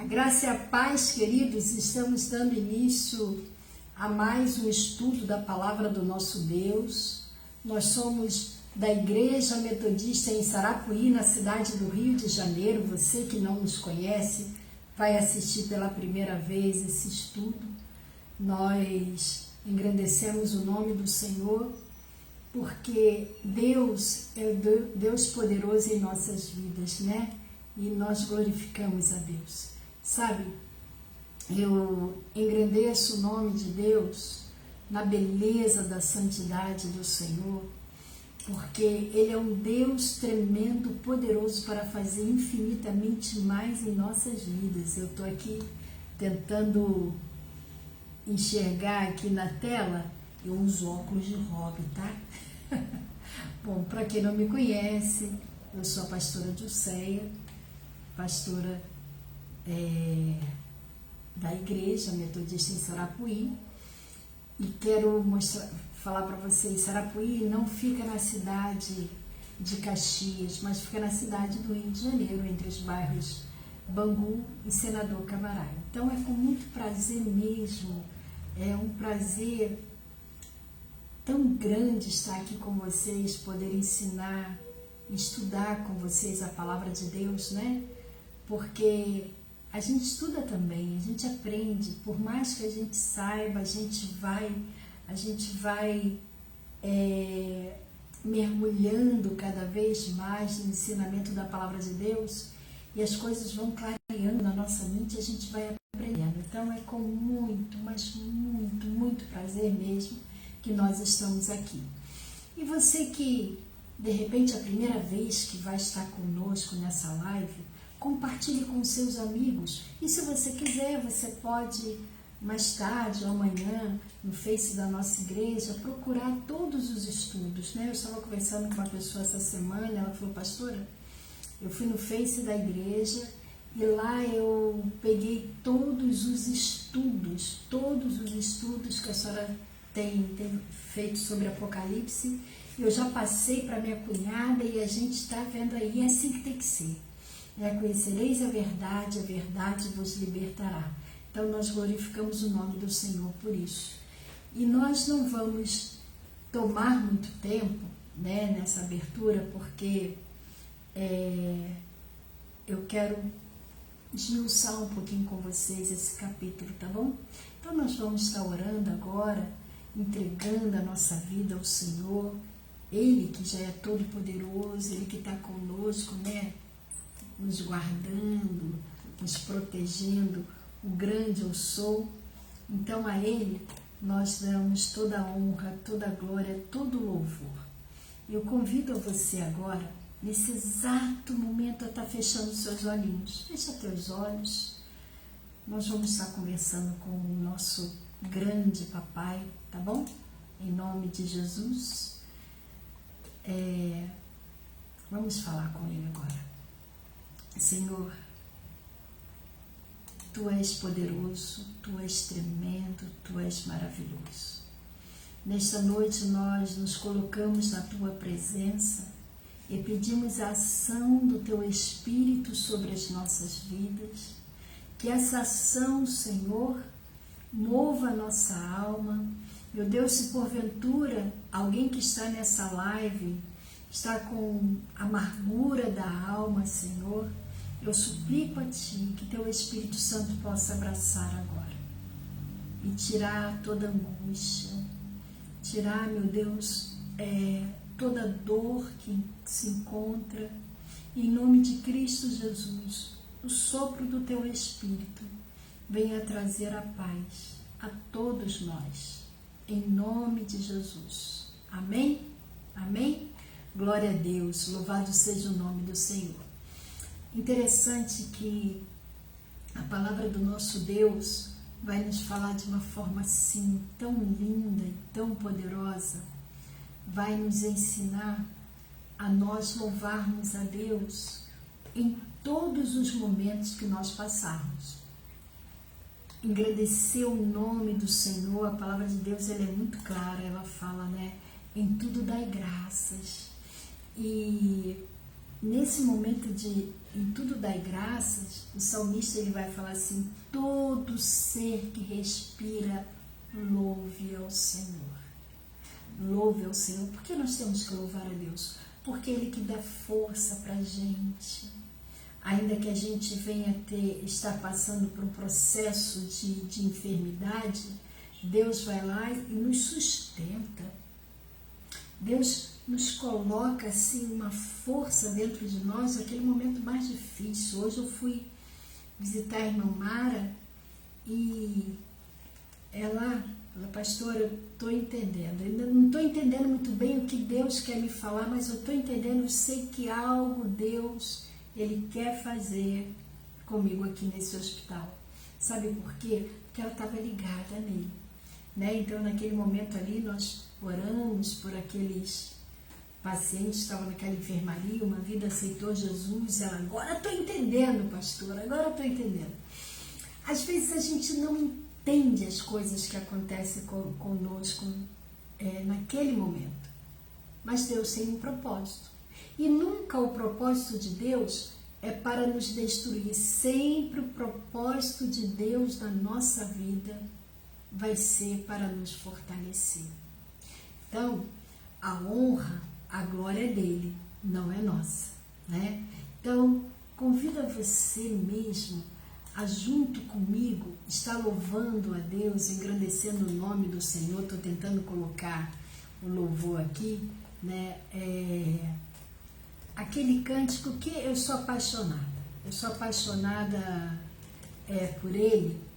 A graça e a paz, queridos, estamos dando início a mais um estudo da palavra do nosso Deus. Nós somos da Igreja Metodista em Sarapuí, na cidade do Rio de Janeiro. Você que não nos conhece, vai assistir pela primeira vez esse estudo. Nós engrandecemos o nome do Senhor, porque Deus é Deus poderoso em nossas vidas, né? E nós glorificamos a Deus. Sabe, eu engrandeço o nome de Deus na beleza da santidade do Senhor, porque Ele é um Deus tremendo, poderoso para fazer infinitamente mais em nossas vidas. Eu estou aqui tentando enxergar aqui na tela, eu uso óculos de hobby, tá? Bom, para quem não me conhece, eu sou a pastora Dulceia, pastora da Igreja Metodista em Sarapuí, e quero falar para vocês, Sarapuí não fica na cidade de Caxias, mas fica na cidade do Rio de Janeiro, entre os bairros Bangu e Senador Camará. Então é com muito prazer mesmo, é um prazer tão grande estar aqui com vocês, poder ensinar, estudar com vocês a palavra de Deus, né? Porque a gente estuda também, a gente aprende, por mais que a gente saiba, a gente vai mergulhando cada vez mais no ensinamento da palavra de Deus, e as coisas vão clareando na nossa mente, a gente vai aprendendo. Então é com muito, mas muito, muito prazer mesmo que nós estamos aqui. E você que, de repente, é a primeira vez que vai estar conosco nessa live, compartilhe com seus amigos. E se você quiser, você pode, mais tarde ou amanhã, no Face da nossa igreja, procurar todos os estudos, né? Eu estava conversando com uma pessoa essa semana, ela falou, pastora, eu fui no Face da igreja e lá eu peguei todos os estudos que a senhora tem feito sobre Apocalipse, eu já passei para minha cunhada e a gente está vendo aí, é assim que tem que ser. Conhecereis a verdade vos libertará. Então nós glorificamos o nome do Senhor por isso. E nós não vamos tomar muito tempo, né, nessa abertura, porque eu quero esmiuçar um pouquinho com vocês esse capítulo, tá bom? Então nós vamos estar orando agora, entregando a nossa vida ao Senhor, Ele que já é todo poderoso, Ele que está conosco, né? Nos guardando, nos protegendo, o grande eu sou. Então a Ele nós damos toda a honra, toda a glória, todo o louvor. Eu convido a você agora, nesse exato momento, a estar fechando seus olhinhos. Fecha teus olhos. Nós vamos estar conversando com o nosso grande papai, tá bom? Em nome de Jesus. Vamos falar com Ele agora. Senhor, Tu és poderoso, Tu és tremendo, Tu és maravilhoso. Nesta noite nós nos colocamos na Tua presença e pedimos a ação do Teu Espírito sobre as nossas vidas, que essa ação, Senhor, mova a nossa alma. Meu Deus, se porventura alguém que está nessa live está com amargura da alma, Senhor, eu suplico a Ti que Teu Espírito Santo possa abraçar agora e tirar toda angústia, tirar, meu Deus, toda dor que se encontra. Em nome de Cristo Jesus, o sopro do Teu Espírito venha trazer a paz a todos nós, em nome de Jesus. Amém? Amém? Glória a Deus, louvado seja o nome do Senhor. Interessante que a palavra do nosso Deus vai nos falar de uma forma assim, tão linda e tão poderosa, vai nos ensinar a nós louvarmos a Deus em todos os momentos que nós passarmos. Engrandecer o nome do Senhor, a palavra de Deus ela é muito clara, ela fala, né, em tudo dai graças. E nesse momento de em tudo dai graças, o salmista ele vai falar assim: todo ser que respira, louve ao Senhor. Louve ao Senhor. Por que nós temos que louvar a Deus? Porque Ele que dá força para a gente. Ainda que a gente venha estar passando por um processo de enfermidade, Deus vai lá e nos sustenta. Deus nos coloca assim uma força dentro de nós naquele momento mais difícil. Hoje eu fui visitar a irmã Mara e ela, pastora, eu estou entendendo. Ainda não estou entendendo muito bem o que Deus quer me falar, mas eu estou entendendo, eu sei que algo Deus, Ele quer fazer comigo aqui nesse hospital. Sabe por quê? Porque ela estava ligada nele. Né? Então, naquele momento ali, nós oramos por aqueles pacientes que estavam naquela enfermaria, uma vida aceitou Jesus, ela, agora estou entendendo, pastora, agora estou entendendo. Às vezes a gente não entende as coisas que acontecem conosco naquele momento, mas Deus tem um propósito. E nunca o propósito de Deus é para nos destruir, sempre o propósito de Deus na nossa vida vai ser para nos fortalecer. Então, a honra, a glória é dele, não é nossa, né? Então, convido você mesmo a, junto comigo, estar louvando a Deus, engrandecendo o nome do Senhor. Estou tentando colocar o louvor aqui, né? Aquele cântico que eu sou apaixonada. Eu sou apaixonada por ele.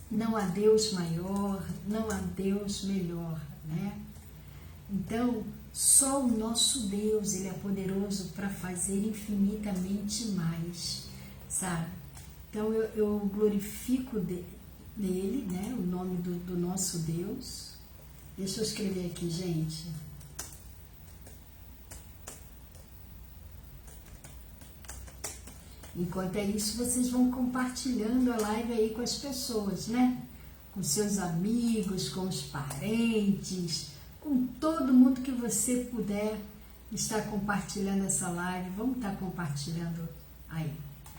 Não há Deus maior, não há Deus melhor, né? Então, só o nosso Deus, Ele é poderoso para fazer infinitamente mais, sabe? Então, eu glorifico nele, né? O nome do nosso Deus. Deixa eu escrever aqui, gente. Enquanto é isso, vocês vão compartilhando a live aí com as pessoas, né? Com seus amigos, com os parentes, com todo mundo que você puder estar compartilhando essa live. Vamos estar compartilhando aí,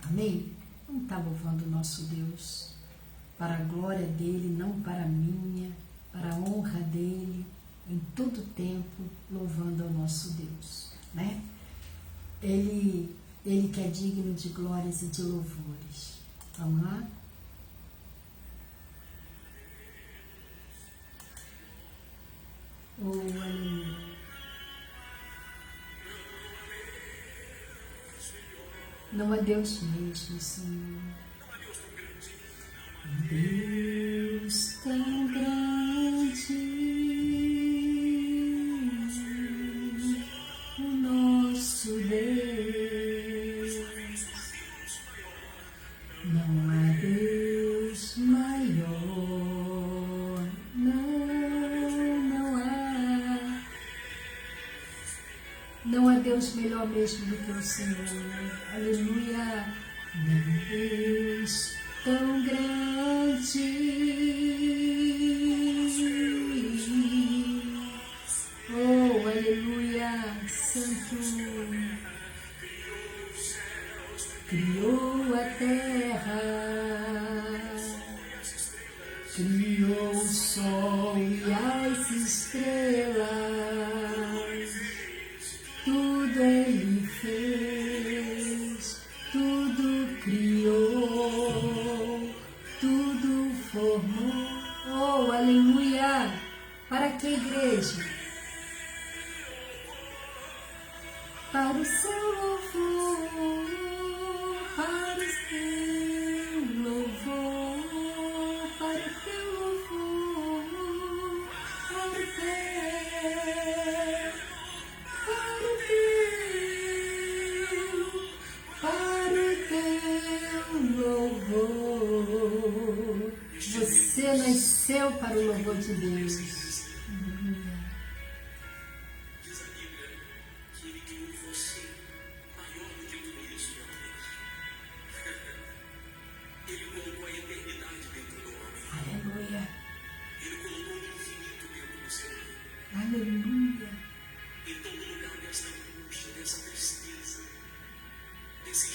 amém? Vamos estar louvando o nosso Deus, para a glória dele, não para a minha, para a honra dele, em todo tempo, louvando ao nosso Deus, né? Ele que é digno de glórias e de louvores. Vamos lá? Oh, aleluia. Não há Deus mesmo, Senhor. Deus tão grande, o nosso Deus. Não há Deus maior, não há Deus melhor mesmo do que o Senhor. Aleluia. Deus tão grande, oh, aleluia, santo, criou a terra, criou o sol e as estrelas, tudo ele fez, tudo criou, tudo formou. Oh, aleluia! Para que igreja? Para o seu louvor, para o teu louvor, para o teu louvor, para o teu louvor. Você nasceu para o louvor de Deus. Aleluia. Então, no lugar dessa angústia, dessa tristeza, desse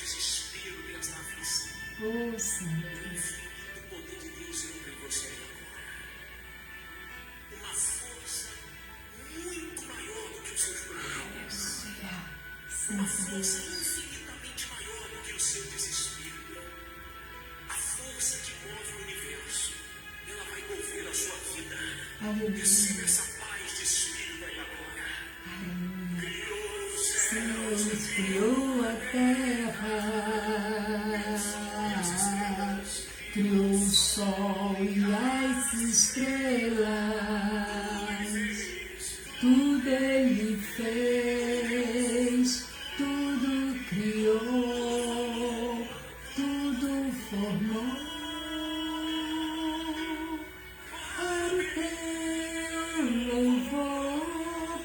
Oh, Senhor. O poder de Deus entra em você agora. Uma força muito maior do que os seus problemas. Uma força infinitamente maior do que o seu desespero. A força que move o universo, ela vai mover a sua vida. Receba essa paz de espírito aí agora. Criou os céus, Criou a terra, criou o sol e as estrelas, tudo Ele fez, tudo criou, tudo formou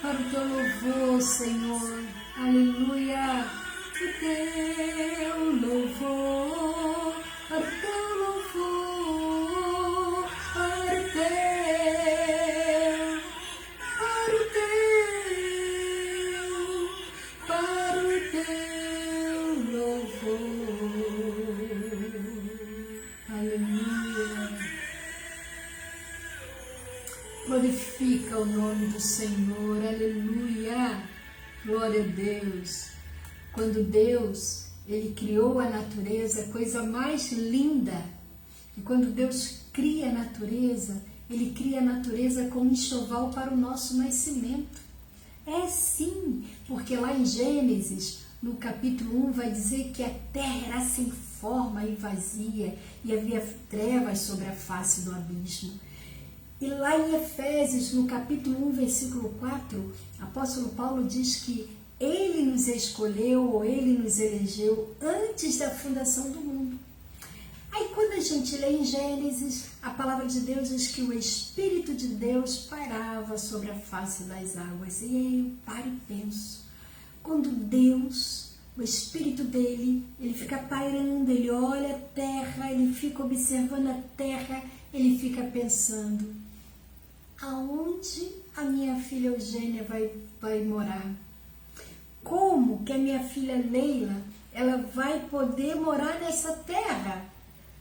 para o teu louvor, Senhor. Aleluia, o teu louvor, para o teu louvor, para o teu louvor. Aleluia. Glorifica o nome do Senhor, aleluia, glória a Deus. Quando Deus, Ele criou a natureza, a coisa mais linda, e quando Deus cria a natureza, Ele cria a natureza como enxoval para o nosso nascimento. É sim, porque lá em Gênesis, no capítulo 1, vai dizer que a terra era sem forma e vazia, e havia trevas sobre a face do abismo. E lá em Efésios, no capítulo 1, versículo 4, apóstolo Paulo diz que Ele nos escolheu, ou Ele nos elegeu antes da fundação do mundo. Aí quando a gente lê em Gênesis, a palavra de Deus diz que o Espírito de Deus pairava sobre a face das águas. E aí eu paro e penso, quando Deus, o Espírito dele, ele fica pairando, ele olha a terra, ele fica observando a terra, ele fica pensando, aonde a minha filha Eugênia vai morar? Como que a minha filha Leila, ela vai poder morar nessa terra?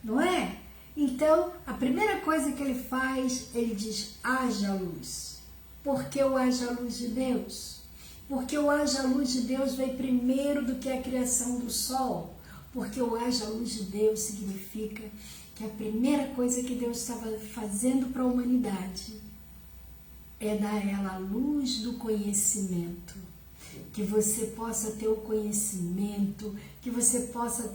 Não é? Então, a primeira coisa que ele faz, ele diz, haja luz. Por que o haja luz de Deus? Porque o haja luz de Deus veio primeiro do que a criação do sol. Porque o haja luz de Deus significa que a primeira coisa que Deus estava fazendo para a humanidade é dar a ela a luz do conhecimento. Que você possa ter o conhecimento, que você possa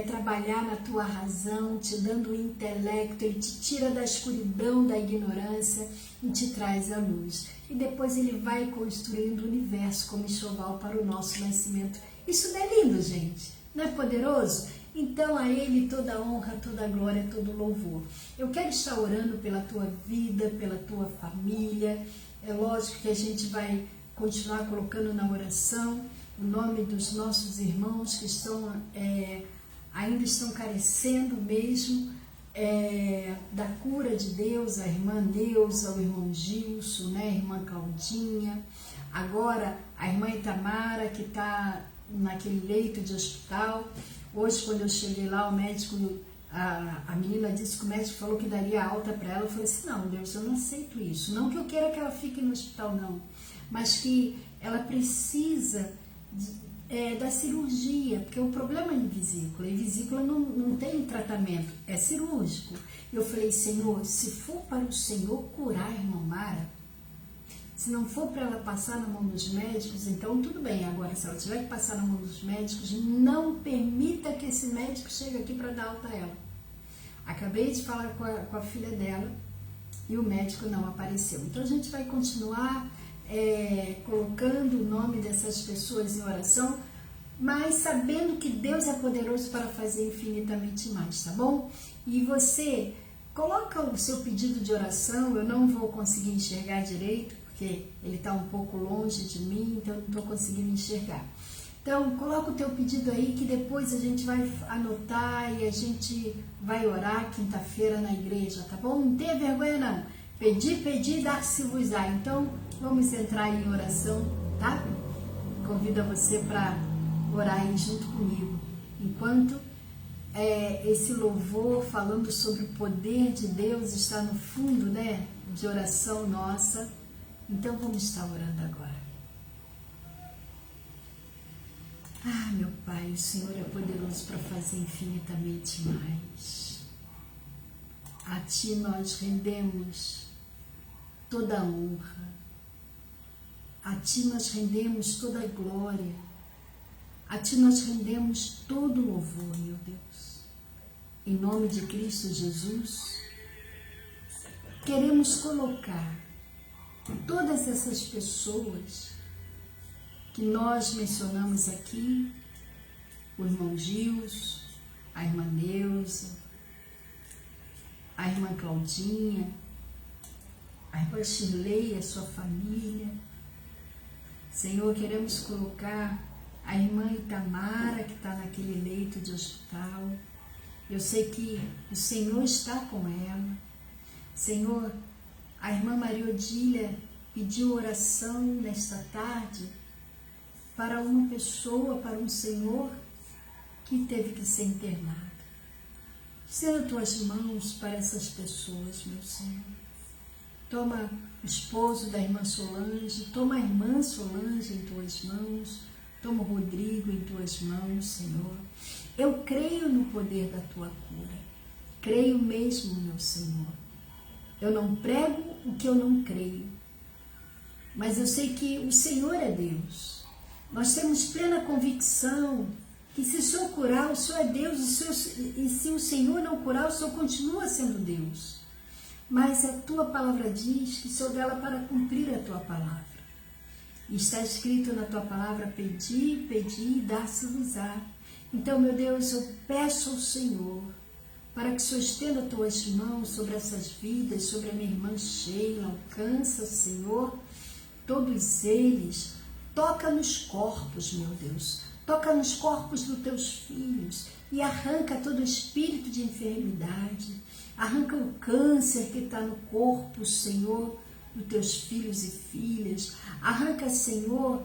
trabalhar na tua razão, te dando o intelecto, ele te tira da escuridão, da ignorância e te traz a luz. E depois ele vai construindo o universo como enxoval para o nosso nascimento. Isso não é lindo, gente? Não é poderoso? Então a Ele toda a honra, toda a glória, todo o louvor. Eu quero estar orando pela tua vida, pela tua família. É lógico que a gente vai continuar colocando na oração o nome dos nossos irmãos que ainda estão carecendo mesmo da cura de Deus, a irmã Neuza, o irmão Gilson, né, a irmã Claudinha, agora a irmã Itamara, que está naquele leito de hospital. Hoje, quando eu cheguei lá, o médico, a menina disse que o médico falou que daria alta para ela. Eu falei assim, não, Deus, eu não aceito isso. Não que eu queira que ela fique no hospital, não, mas que ela precisa da cirurgia, porque o problema é em vesícula, e vesícula não tem tratamento, é cirúrgico. Eu falei, Senhor, se for para o Senhor curar a irmã Mara, se não for para ela passar na mão dos médicos, então tudo bem. Agora, se ela tiver que passar na mão dos médicos, não permita que esse médico chegue aqui para dar alta a ela. Acabei de falar com a filha dela e o médico não apareceu. Então a gente vai continuar colocando o nome dessas pessoas em oração, mas sabendo que Deus é poderoso para fazer infinitamente mais, tá bom? E você coloca o seu pedido de oração. Eu não vou conseguir enxergar direito, porque ele está um pouco longe de mim, então não estou conseguindo enxergar. Então, coloca o teu pedido aí, que depois a gente vai anotar e a gente vai orar quinta-feira na igreja, tá bom? Não tenha vergonha não. Pedi, dar-se-vos-á. Então, vamos entrar em oração, tá? Convido a você para orar aí junto comigo, enquanto esse louvor falando sobre o poder de Deus está no fundo, né, de oração nossa. Então vamos estar orando agora. Ah, meu Pai, o Senhor é poderoso para fazer infinitamente mais. A Ti nós rendemos toda a honra. A Ti nós rendemos toda a glória. A Ti nós rendemos todo o louvor, meu Deus. Em nome de Cristo Jesus, queremos colocar todas essas pessoas que nós mencionamos aqui, o irmão Gilson, a irmã Neuza, a irmã Claudinha, a irmã Shirley e a sua família. Senhor, queremos colocar a irmã Itamara, que está naquele leito de hospital. Eu sei que o Senhor está com ela. Senhor, a irmã Maria Odília pediu oração nesta tarde para uma pessoa, para um senhor que teve que ser internado. Estenda tuas mãos para essas pessoas, meu Senhor. Toma o esposo da irmã Solange, toma a irmã Solange em tuas mãos, toma o Rodrigo em tuas mãos, Senhor. Eu creio no poder da tua cura. Creio mesmo, meu Senhor. Eu não prego o que eu não creio, mas eu sei que o Senhor é Deus. Nós temos plena convicção que se o Senhor curar, o Senhor é Deus, e se o Senhor não curar, o Senhor continua sendo Deus. Mas a tua palavra diz que o Senhor vela para cumprir a tua palavra. E está escrito na tua palavra: pedi, pedi e dar-se-vos-á. Então, meu Deus, eu peço ao Senhor para que o Senhor estenda as tuas mãos sobre essas vidas, sobre a minha irmã Sheila. Alcança, Senhor, todos eles. Toca nos corpos, meu Deus. Toca nos corpos dos teus filhos e arranca todo espírito de enfermidade. Arranca o câncer que está no corpo, Senhor, dos teus filhos e filhas. Arranca, Senhor,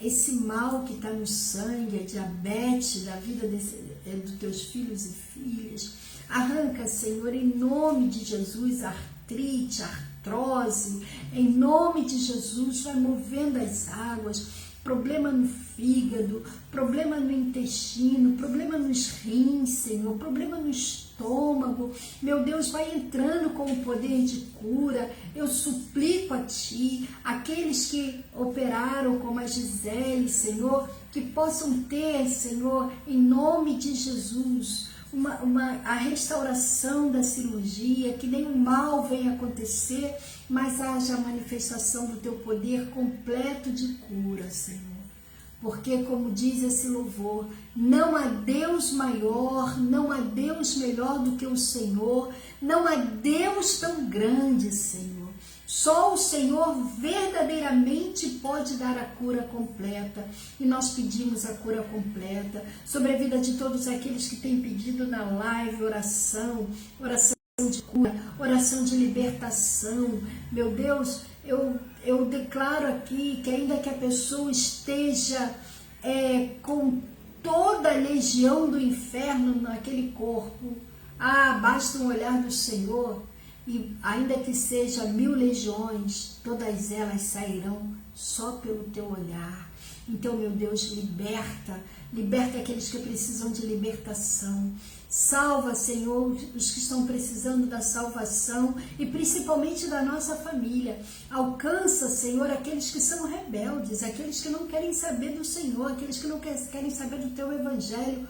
esse mal que está no sangue, a diabetes da vida dos teus filhos e filhas. Arranca, Senhor, em nome de Jesus, a artrite, a artrose. Em nome de Jesus, vai movendo as águas. Problema no fígado, problema no intestino, problema nos rins, Senhor, problema no estômago. Meu Deus, vai entrando com o poder de cura. Eu suplico a Ti, aqueles que operaram, como a Gisele, Senhor, que possam ter, Senhor, em nome de Jesus, a restauração da cirurgia, que nenhum mal venha acontecer, mas haja a manifestação do Teu poder completo de cura, Senhor. Porque, como diz esse louvor, não há Deus maior, não há Deus melhor do que o Senhor, não há Deus tão grande, Senhor. Só o Senhor verdadeiramente pode dar a cura completa. E nós pedimos a cura completa sobre a vida de todos aqueles que têm pedido na live oração de cura, oração de libertação. Meu Deus, eu declaro aqui que ainda que a pessoa esteja com toda a legião do inferno naquele corpo, basta um olhar do Senhor, e ainda que seja 1000 legiões, todas elas sairão só pelo teu olhar. Então, meu Deus, liberta aqueles que precisam de libertação. Salva, Senhor, os que estão precisando da salvação e principalmente da nossa família. Alcança, Senhor, aqueles que são rebeldes, aqueles que não querem saber do Senhor, aqueles que não querem saber do Teu Evangelho.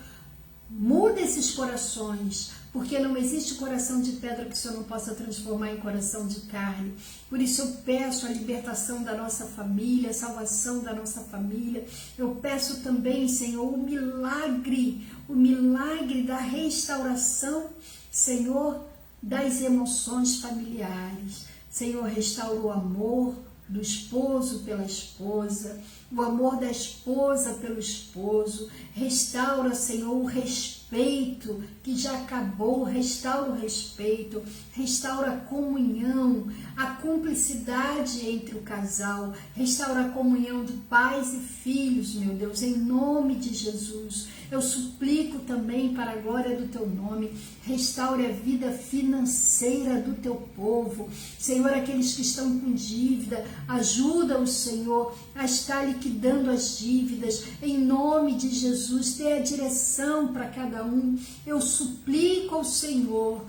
Muda esses corações, porque não existe coração de pedra que o Senhor não possa transformar em coração de carne. Por isso eu peço a libertação da nossa família, a salvação da nossa família. Eu peço também, Senhor, o milagre da restauração, Senhor, das emoções familiares. Senhor, restaura o amor do esposo pela esposa, o amor da esposa pelo esposo. Restaura, Senhor, o respeito que já acabou, restaura o respeito, restaura a comunhão, a cumplicidade entre o casal, restaura a comunhão de pais e filhos, meu Deus, em nome de Jesus. Eu suplico também para a glória do teu nome, restaure a vida financeira do teu povo. Senhor, aqueles que estão com dívida, ajuda-os, Senhor, a estar liquidando as dívidas, em nome de Jesus, dê a direção para cada um. Eu suplico ao Senhor,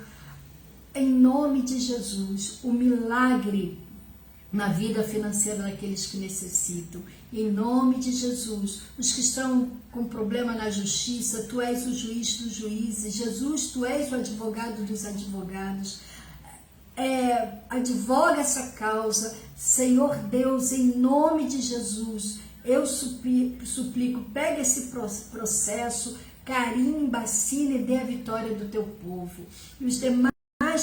em nome de Jesus, o milagre na vida financeira daqueles que necessitam. Em nome de Jesus, os que estão com problema na justiça, tu és o juiz dos juízes. Jesus, tu és o advogado dos advogados. Advoga essa causa, Senhor Deus, em nome de Jesus. Eu suplico, pega esse processo, carimba, assina e dê a vitória do teu povo. E os demais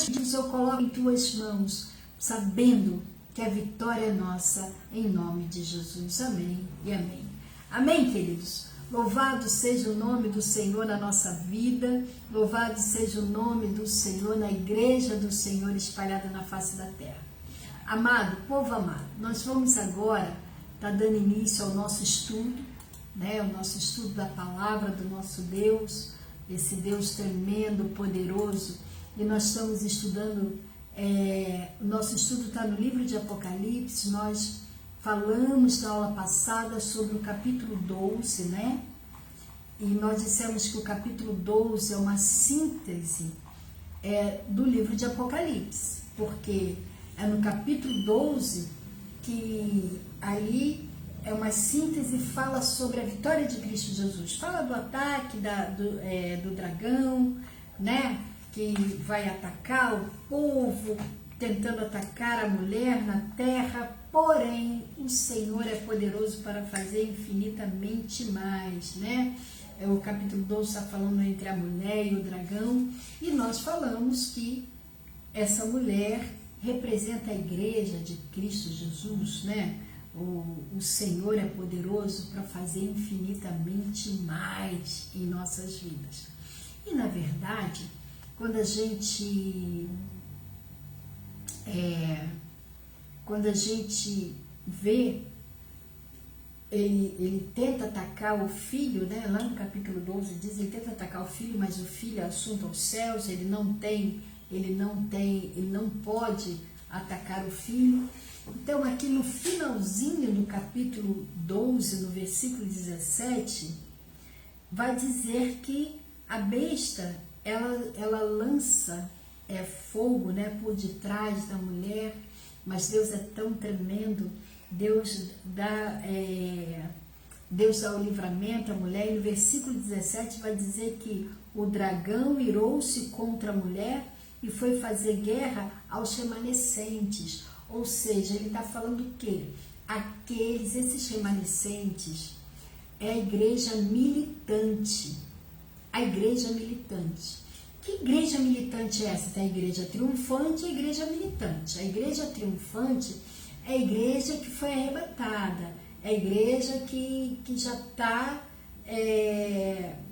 pedidos eu coloco em tuas mãos, sabendo que a vitória é nossa, em nome de Jesus. Amém e amém. Amém, queridos? Louvado seja o nome do Senhor na nossa vida, louvado seja o nome do Senhor na igreja do Senhor espalhada na face da terra. Amado, povo amado, nós vamos agora estar dando início ao nosso estudo, né? O nosso estudo da palavra do nosso Deus, esse Deus tremendo, poderoso, e nós estamos estudando, o nosso estudo está no livro de Apocalipse. Nós falamos na aula passada sobre o capítulo 12, né? E nós dissemos que o capítulo 12 é uma síntese do livro de Apocalipse, porque é no capítulo 12 que ali é uma síntese, fala sobre a vitória de Cristo Jesus, fala do ataque do dragão, né? Que vai atacar o povo, tentando atacar a mulher na terra, porém o Senhor é poderoso para fazer infinitamente mais, né? O capítulo 12 está falando entre a mulher e o dragão, e nós falamos que essa mulher representa a igreja de Cristo Jesus, né? O Senhor é poderoso para fazer infinitamente mais em nossas vidas. E na verdade, quando a gente vê, ele tenta atacar o filho, né? Lá no capítulo 12 diz, ele tenta atacar o filho, mas o filho é assunto aos céus, ele não pode atacar o filho. Então aqui no finalzinho do capítulo 12, no versículo 17, vai dizer que a besta, ela lança fogo, né, por detrás da mulher, mas Deus é tão tremendo, Deus dá o livramento à mulher, e no versículo 17 vai dizer que o dragão irou-se contra a mulher e foi fazer guerra aos remanescentes, ou seja, ele está falando o quê? Esses remanescentes é a igreja militante, a igreja militante. Que igreja militante é essa? Tem a igreja triunfante e a igreja militante. A igreja triunfante é a igreja que foi arrebatada, é a igreja que já está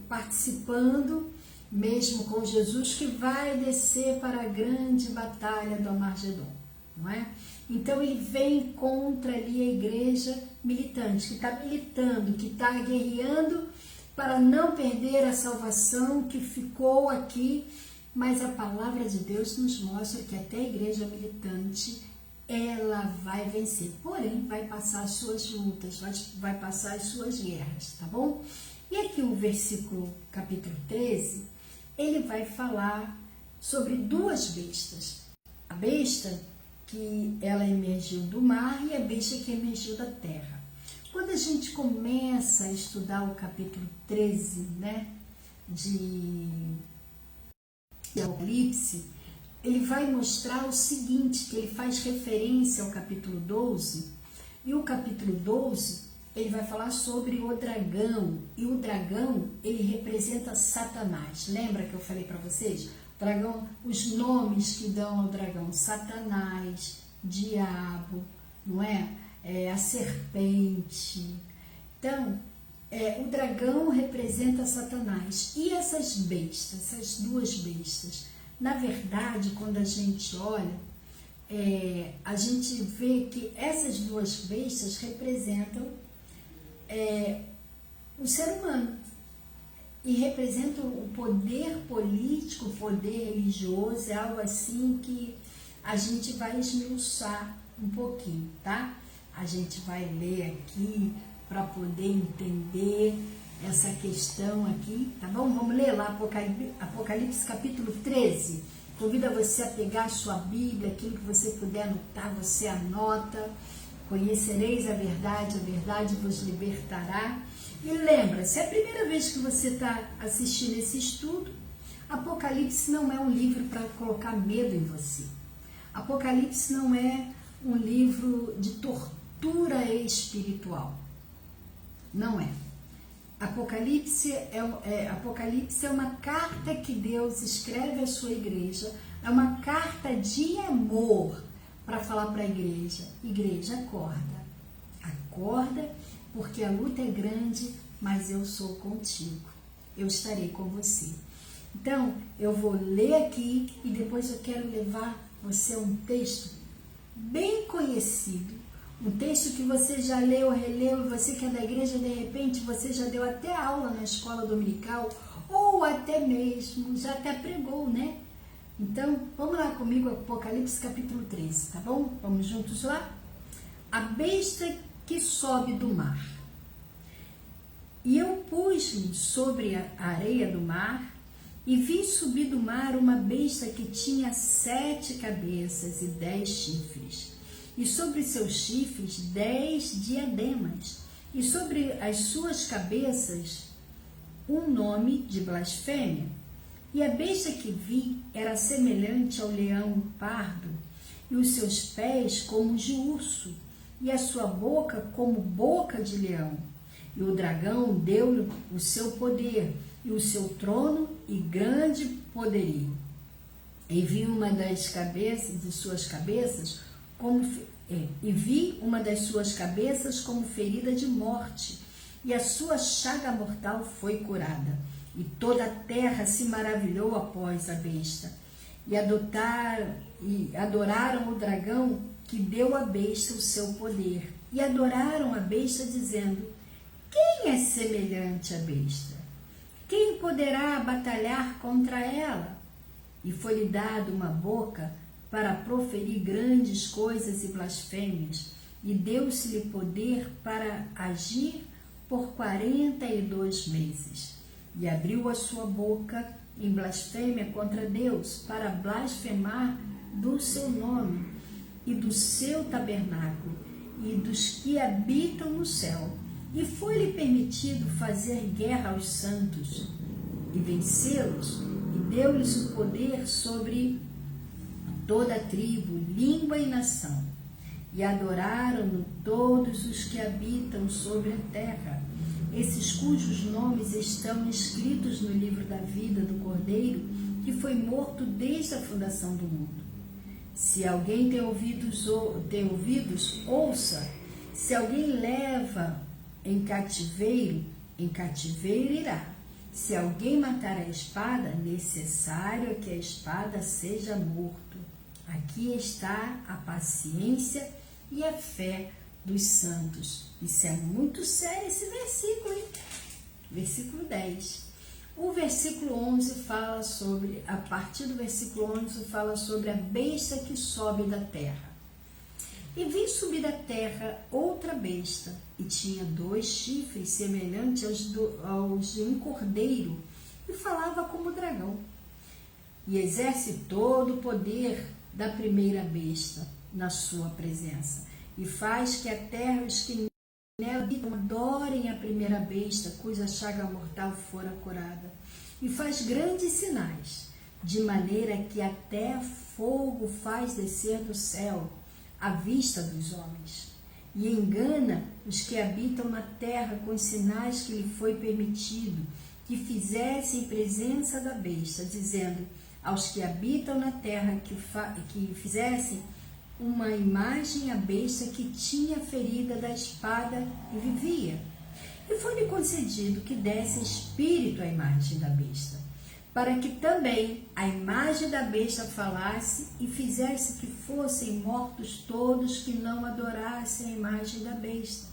participando mesmo com Jesus, que vai descer para a grande batalha do Armagedon, não é? Então ele vem contra ali a igreja militante, que está militando, que está guerreando para não perder a salvação que ficou aqui, mas a palavra de Deus nos mostra que até a igreja militante ela vai vencer, porém vai passar as suas lutas, vai passar as suas guerras, tá bom? E aqui o versículo capítulo 13, ele vai falar sobre duas bestas, a besta que ela emergiu do mar e a besta que emergiu da terra. Quando a gente começa a estudar o capítulo 13, né, de Apocalipse, ele vai mostrar o seguinte, que ele faz referência ao capítulo 12, e o capítulo 12, ele vai falar sobre o dragão, e o dragão, ele representa Satanás. Lembra que eu falei para vocês? Dragão, os nomes que dão ao dragão, Satanás, diabo, não é? A serpente, Então, o dragão representa Satanás. E essas bestas, essas duas bestas? Na verdade, quando a gente olha, a gente vê que essas duas bestas representam o ser humano. E representam o poder político, o poder religioso, é algo assim que a gente vai esmiuçar um pouquinho, tá? A gente vai ler aqui para poder entender essa questão aqui, tá bom? Vamos ler lá Apocalipse capítulo 13. Convido você a pegar a sua Bíblia, aquilo que você puder anotar, você anota. Conhecereis a verdade vos libertará. E lembra, se é a primeira vez que você está assistindo esse estudo, Apocalipse não é um livro para colocar medo em você. Apocalipse não é um livro de tortura espiritual. Não é. Apocalipse é uma carta que Deus escreve à sua igreja, é uma carta de amor para falar para a igreja. Igreja, acorda. Acorda, porque a luta é grande, mas eu sou contigo. Eu estarei com você. Então, eu vou ler aqui e depois eu quero levar você a um texto bem conhecido. Um texto que você já leu, releu, você que é da igreja, de repente você já deu até aula na escola dominical, ou até mesmo já até pregou, né? Então, vamos lá comigo, Apocalipse capítulo 13, tá bom? Vamos juntos lá? A besta que sobe do mar. E eu pus-me sobre a areia do mar, e vi subir do mar uma besta que tinha 7 cabeças e 10 chifres, e sobre seus chifres 10 diademas, e sobre as suas cabeças um nome de blasfêmia. E a besta que vi era semelhante ao leão pardo, e os seus pés como de urso, e a sua boca como boca de leão. E o dragão deu-lhe o seu poder, e o seu trono e grande poderio. E vi uma das cabeças de suas cabeças como ferida de morte, e a sua chaga mortal foi curada. E toda a terra se maravilhou após a besta, e adoraram o dragão que deu à besta o seu poder, e adoraram a besta dizendo: quem é semelhante à besta? Quem poderá batalhar contra ela? E foi-lhe dado uma boca para proferir grandes coisas e blasfêmias, e deu-se-lhe poder para agir por 42 meses. E abriu a sua boca em blasfêmia contra Deus, para blasfemar do seu nome, e do seu tabernáculo, e dos que habitam no céu. E foi-lhe permitido fazer guerra aos santos, e vencê-los, e deu-lhes o poder sobre toda a tribo, língua e nação. E adoraram-no todos os que habitam sobre a terra, esses cujos nomes estão escritos no livro da vida do Cordeiro, que foi morto desde a fundação do mundo. Se alguém tem ouvidos, ouça. Se alguém leva em cativeiro irá. Se alguém matar a espada, necessário é que a espada seja morto. Aqui está a paciência e a fé dos santos. Isso é muito sério, esse versículo, hein? Versículo 10. O versículo 11 fala sobre, a partir do versículo 11, fala sobre a besta que sobe da terra. E vi subir da terra outra besta, e tinha 2 chifres semelhantes aos de um cordeiro, e falava como dragão. E exerce todo o poder da primeira besta na sua presença, e faz que a terra, os que nela habitam, adorem a primeira besta, cuja chaga mortal fora curada, e faz grandes sinais, de maneira que até fogo faz descer do céu à vista dos homens, e engana os que habitam na terra com os sinais que lhe foi permitido que fizessem presença da besta, dizendo aos que habitam na terra que fizessem uma imagem à besta que tinha ferida da espada e vivia. E foi-lhe concedido que desse espírito à imagem da besta, para que também a imagem da besta falasse e fizesse que fossem mortos todos que não adorassem a imagem da besta.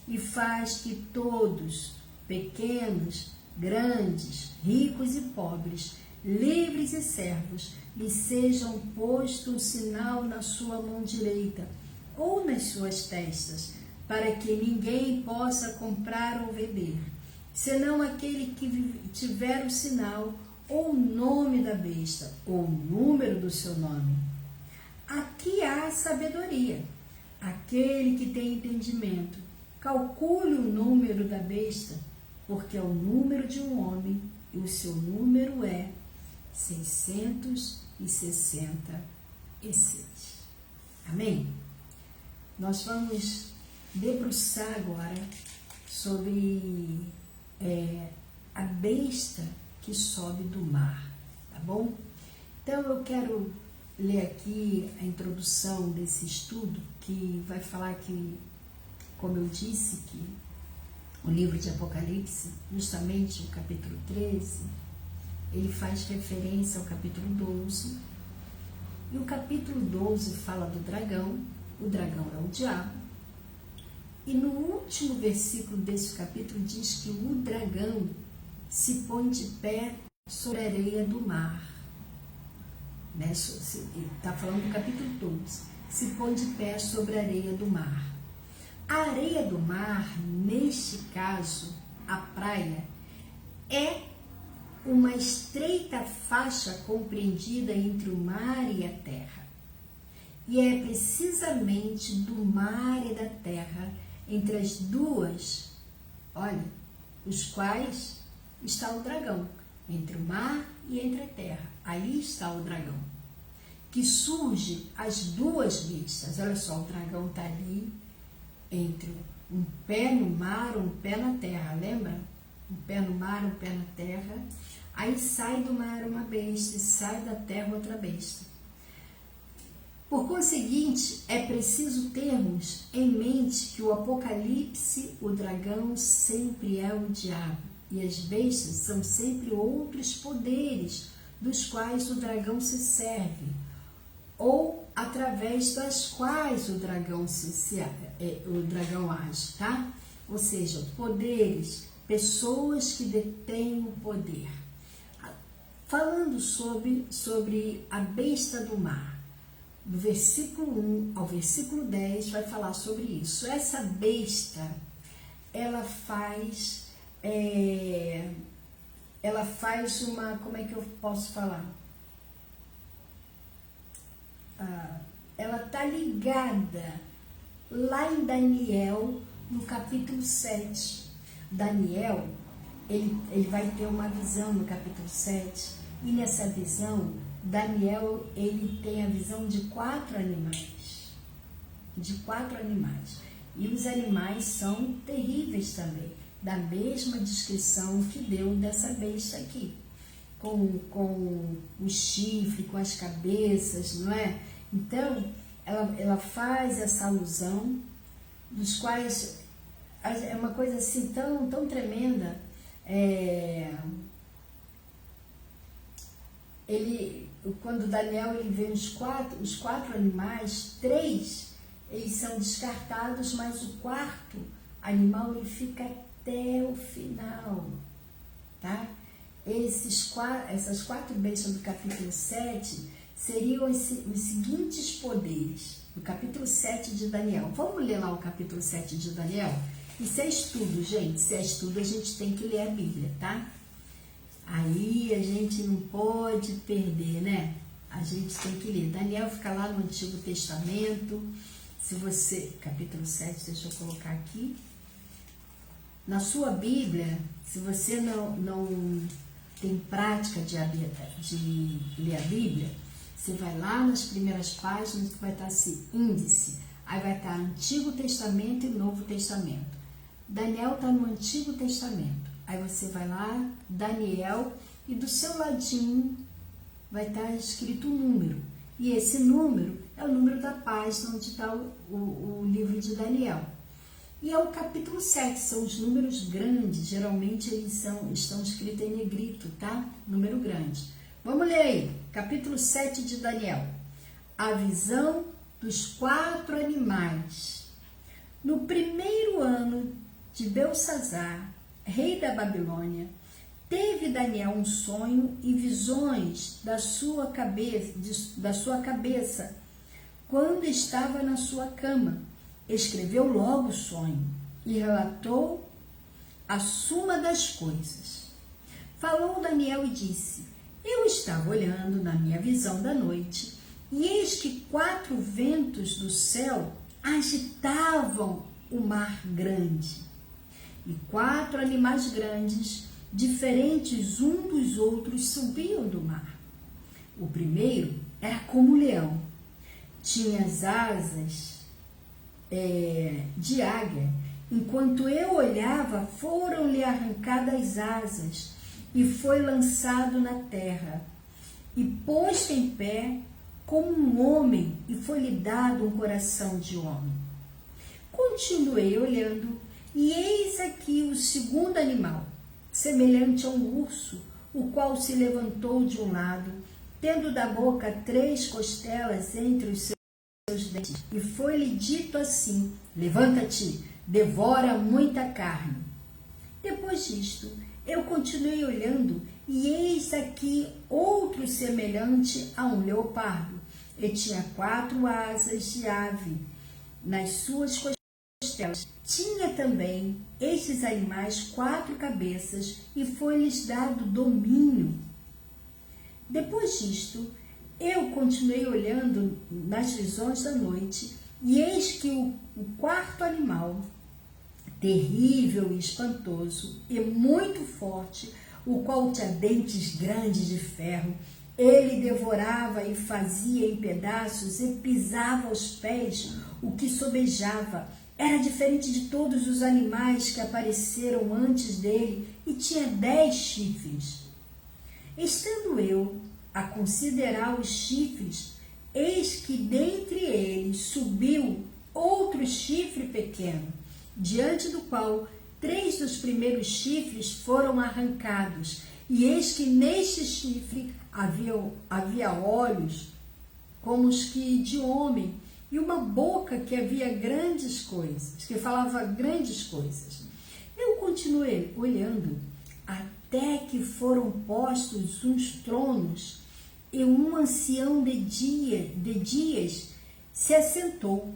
E faz que todos, pequenos, grandes, ricos e pobres, livres e servos, lhe sejam posto um sinal na sua mão direita ou nas suas testas, para que ninguém possa comprar ou vender, senão aquele que tiver o sinal ou o nome da besta, ou o número do seu nome. Aqui há sabedoria. Aquele que tem entendimento, calcule o número da besta, porque é o número de um homem, e o seu número é 666. Amém? Nós vamos debruçar agora sobre a besta que sobe do mar, tá bom? Então eu quero ler aqui a introdução desse estudo, que vai falar que, como eu disse, que o livro de Apocalipse, justamente o capítulo 13, ele faz referência ao capítulo 12, e o capítulo 12 fala do dragão, o dragão é o diabo, e no último versículo desse capítulo diz que o dragão se põe de pé sobre a areia do mar. Está falando do capítulo 12. Se põe de pé sobre a areia do mar. A areia do mar, neste caso, a praia, é uma estreita faixa compreendida entre o mar e a terra. E é precisamente do mar e da terra, entre as duas, olha, os quais está o dragão, entre o mar e entre a terra. Aí está o dragão, que surge as duas bestas. Olha só, o dragão está ali, entre um pé no mar, um pé na terra, lembra? Um pé no mar, um pé na terra. Aí sai do mar uma besta e sai da terra outra besta. Por conseguinte, é preciso termos em mente que o Apocalipse, o dragão sempre é o diabo, e as bestas são sempre outros poderes dos quais o dragão se serve, ou através das quais o dragão age, tá? Ou seja, poderes, pessoas que detêm o poder. Falando sobre a besta do mar, do versículo 1 ao versículo 10 vai falar sobre isso. Essa besta, ela faz uma, como é que eu posso falar? Ela está ligada lá em Daniel, no capítulo 7. Daniel, ele vai ter uma visão no capítulo 7, e nessa visão, Daniel, ele tem a visão de 4 animais. E os animais são terríveis também, da mesma descrição que deu dessa besta aqui, com o chifre, com as cabeças, não é? Então, ela faz essa alusão, dos quais é uma coisa assim tão tremenda. Quando Daniel ele vê os quatro animais, 3 eles são descartados, mas o 4º animal ele fica até o final, tá? Essas 4 bestas do capítulo 7 seriam os seguintes poderes, do capítulo 7 de Daniel. Vamos ler lá o capítulo 7 de Daniel? Isso é estudo, gente. Se é estudo, a gente tem que ler a Bíblia, tá? Aí a gente não pode perder, né? A gente tem que ler. Daniel fica lá no Antigo Testamento. Se você... Capítulo 7, deixa eu colocar aqui. Na sua Bíblia, se você não tem prática de ler a Bíblia, você vai lá nas primeiras páginas que vai estar assim, índice. Aí vai estar Antigo Testamento e Novo Testamento. Daniel está no Antigo Testamento. Aí você vai lá, Daniel, e do seu ladinho vai estar escrito um número. E esse número é o número da página onde está o livro de Daniel. E é o capítulo 7, são os números grandes, geralmente eles estão escritos em negrito, tá? Número grande. Vamos ler aí, capítulo 7 de Daniel. A visão dos 4 animais. No primeiro ano de Belsazar, rei da Babilônia, teve Daniel um sonho e visões da sua cabeça quando estava na sua cama. Escreveu logo o sonho e relatou a suma das coisas. Falou Daniel e disse: eu estava olhando na minha visão da noite, e eis que 4 ventos do céu agitavam o mar grande, e 4 animais grandes, diferentes um dos outros, subiam do mar. O primeiro era como um leão, tinha as asas de águia. Enquanto eu olhava, foram-lhe arrancadas asas e foi lançado na terra. E pôs-se em pé como um homem e foi-lhe dado um coração de homem. Continuei olhando e eis aqui o segundo animal, semelhante a um urso, o qual se levantou de um lado, tendo da boca 3 costelas entre os seus dentes, e foi-lhe dito assim: levanta-te, devora muita carne. Depois disto, eu continuei olhando, e eis aqui outro semelhante a um leopardo, e tinha 4 asas de ave nas suas costelas. Tinha também estes animais 4 cabeças, e foi-lhes dado domínio. Depois disto, eu continuei olhando nas visões da noite, e eis que o 4º animal, terrível e espantoso, e muito forte, o qual tinha dentes grandes de ferro, ele devorava e fazia em pedaços e pisava aos pés o que sobejava. Era diferente de todos os animais que apareceram antes dele e tinha 10 chifres. Estando eu a considerar os chifres, eis que dentre eles subiu outro chifre pequeno, diante do qual 3 dos primeiros chifres foram arrancados, e eis que neste chifre havia olhos como os que de homem, e uma boca que havia grandes coisas, que falava grandes coisas. Eu continuei olhando até que foram postos uns tronos, e um ancião de dias se assentou.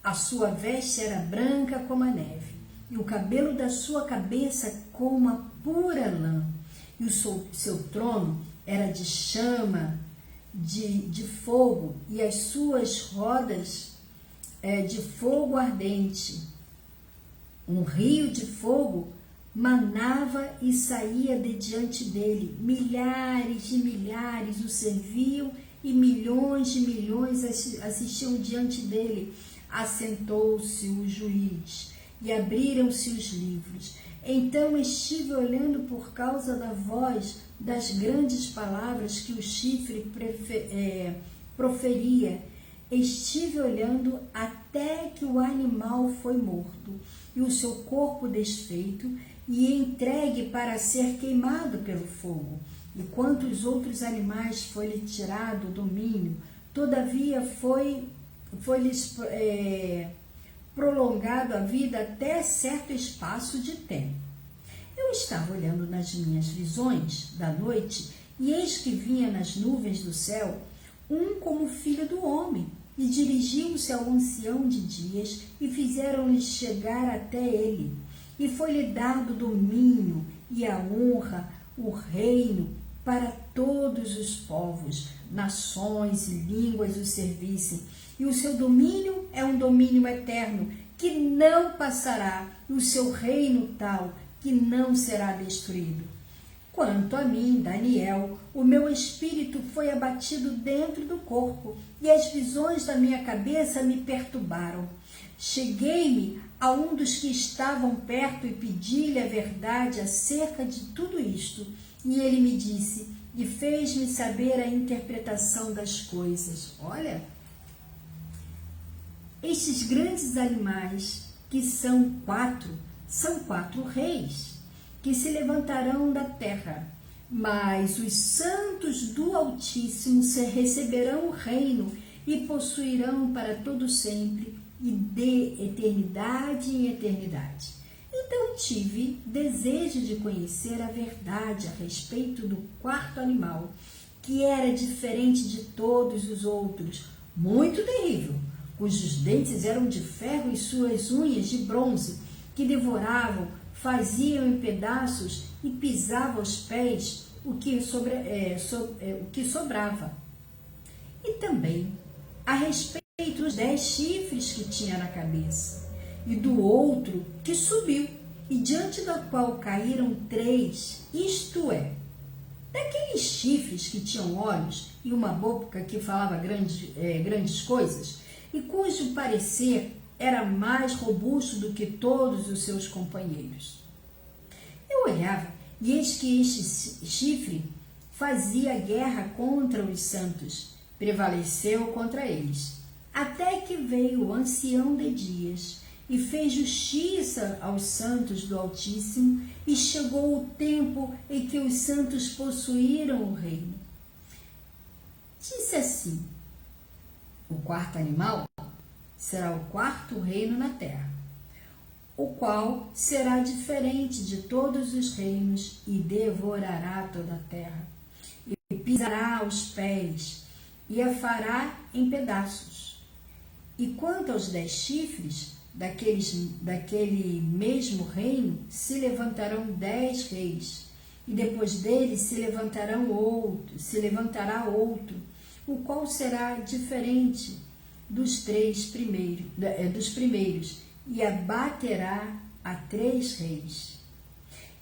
A sua veste era branca como a neve, e o cabelo da sua cabeça como a pura lã. E o seu trono era de chama de fogo, e as suas rodas de fogo ardente. Um rio de fogo manava e saía de diante dele. Milhares de milhares o serviam, e milhões de milhões assistiam diante dele. Assentou-se o juiz, e abriram-se os livros. Então estive olhando por causa da voz das grandes palavras que o chifre proferia. Estive olhando até que o animal foi morto, e o seu corpo desfeito, e entregue para ser queimado pelo fogo. E quanto os outros animais foi-lhe tirado o domínio, todavia foi-lhes prolongado a vida até certo espaço de tempo. Eu estava olhando nas minhas visões da noite, e eis que vinha nas nuvens do céu um como filho do homem, e dirigiu-se ao ancião de dias, e fizeram-lhe chegar até ele. E foi-lhe dado domínio e a honra, o reino, para todos os povos, nações e línguas o servissem. E o seu domínio é um domínio eterno, que não passará, e o seu reino tal, que não será destruído. Quanto a mim, Daniel, o meu espírito foi abatido dentro do corpo, e as visões da minha cabeça me perturbaram. Cheguei-me a um dos que estavam perto e pedi-lhe a verdade acerca de tudo isto. E ele me disse, e fez-me saber a interpretação das coisas. Olha, estes grandes animais que são quatro reis, que se levantarão da terra, mas os santos do Altíssimo receberão o reino e possuirão para todo sempre e de eternidade em eternidade. Então tive desejo de conhecer a verdade a respeito do quarto animal, que era diferente de todos os outros, muito terrível, cujos dentes eram de ferro e suas unhas de bronze, que devoravam, faziam em pedaços e pisava aos pés o que sobrava. E também a respeito dos 10 chifres que tinha na cabeça, e do outro que subiu, e diante do qual caíram 3, isto é, daqueles chifres que tinham olhos e uma boca que falava grandes coisas, e cujo parecer era mais robusto do que todos os seus companheiros. Eu olhava, e eis que este chifre fazia guerra contra os santos, prevaleceu contra eles, até que veio o ancião de dias, e fez justiça aos santos do Altíssimo, e chegou o tempo em que os santos possuíram o reino. Disse assim: o quarto animal será o quarto reino na terra, o qual será diferente de todos os reinos e devorará toda a terra, e pisará aos pés, e a fará em pedaços. E quanto aos 10 chifres, daquele mesmo reino se levantarão 10 reis, e depois deles se levantará outro, o qual será diferente dos primeiros, e abaterá a 3 reis.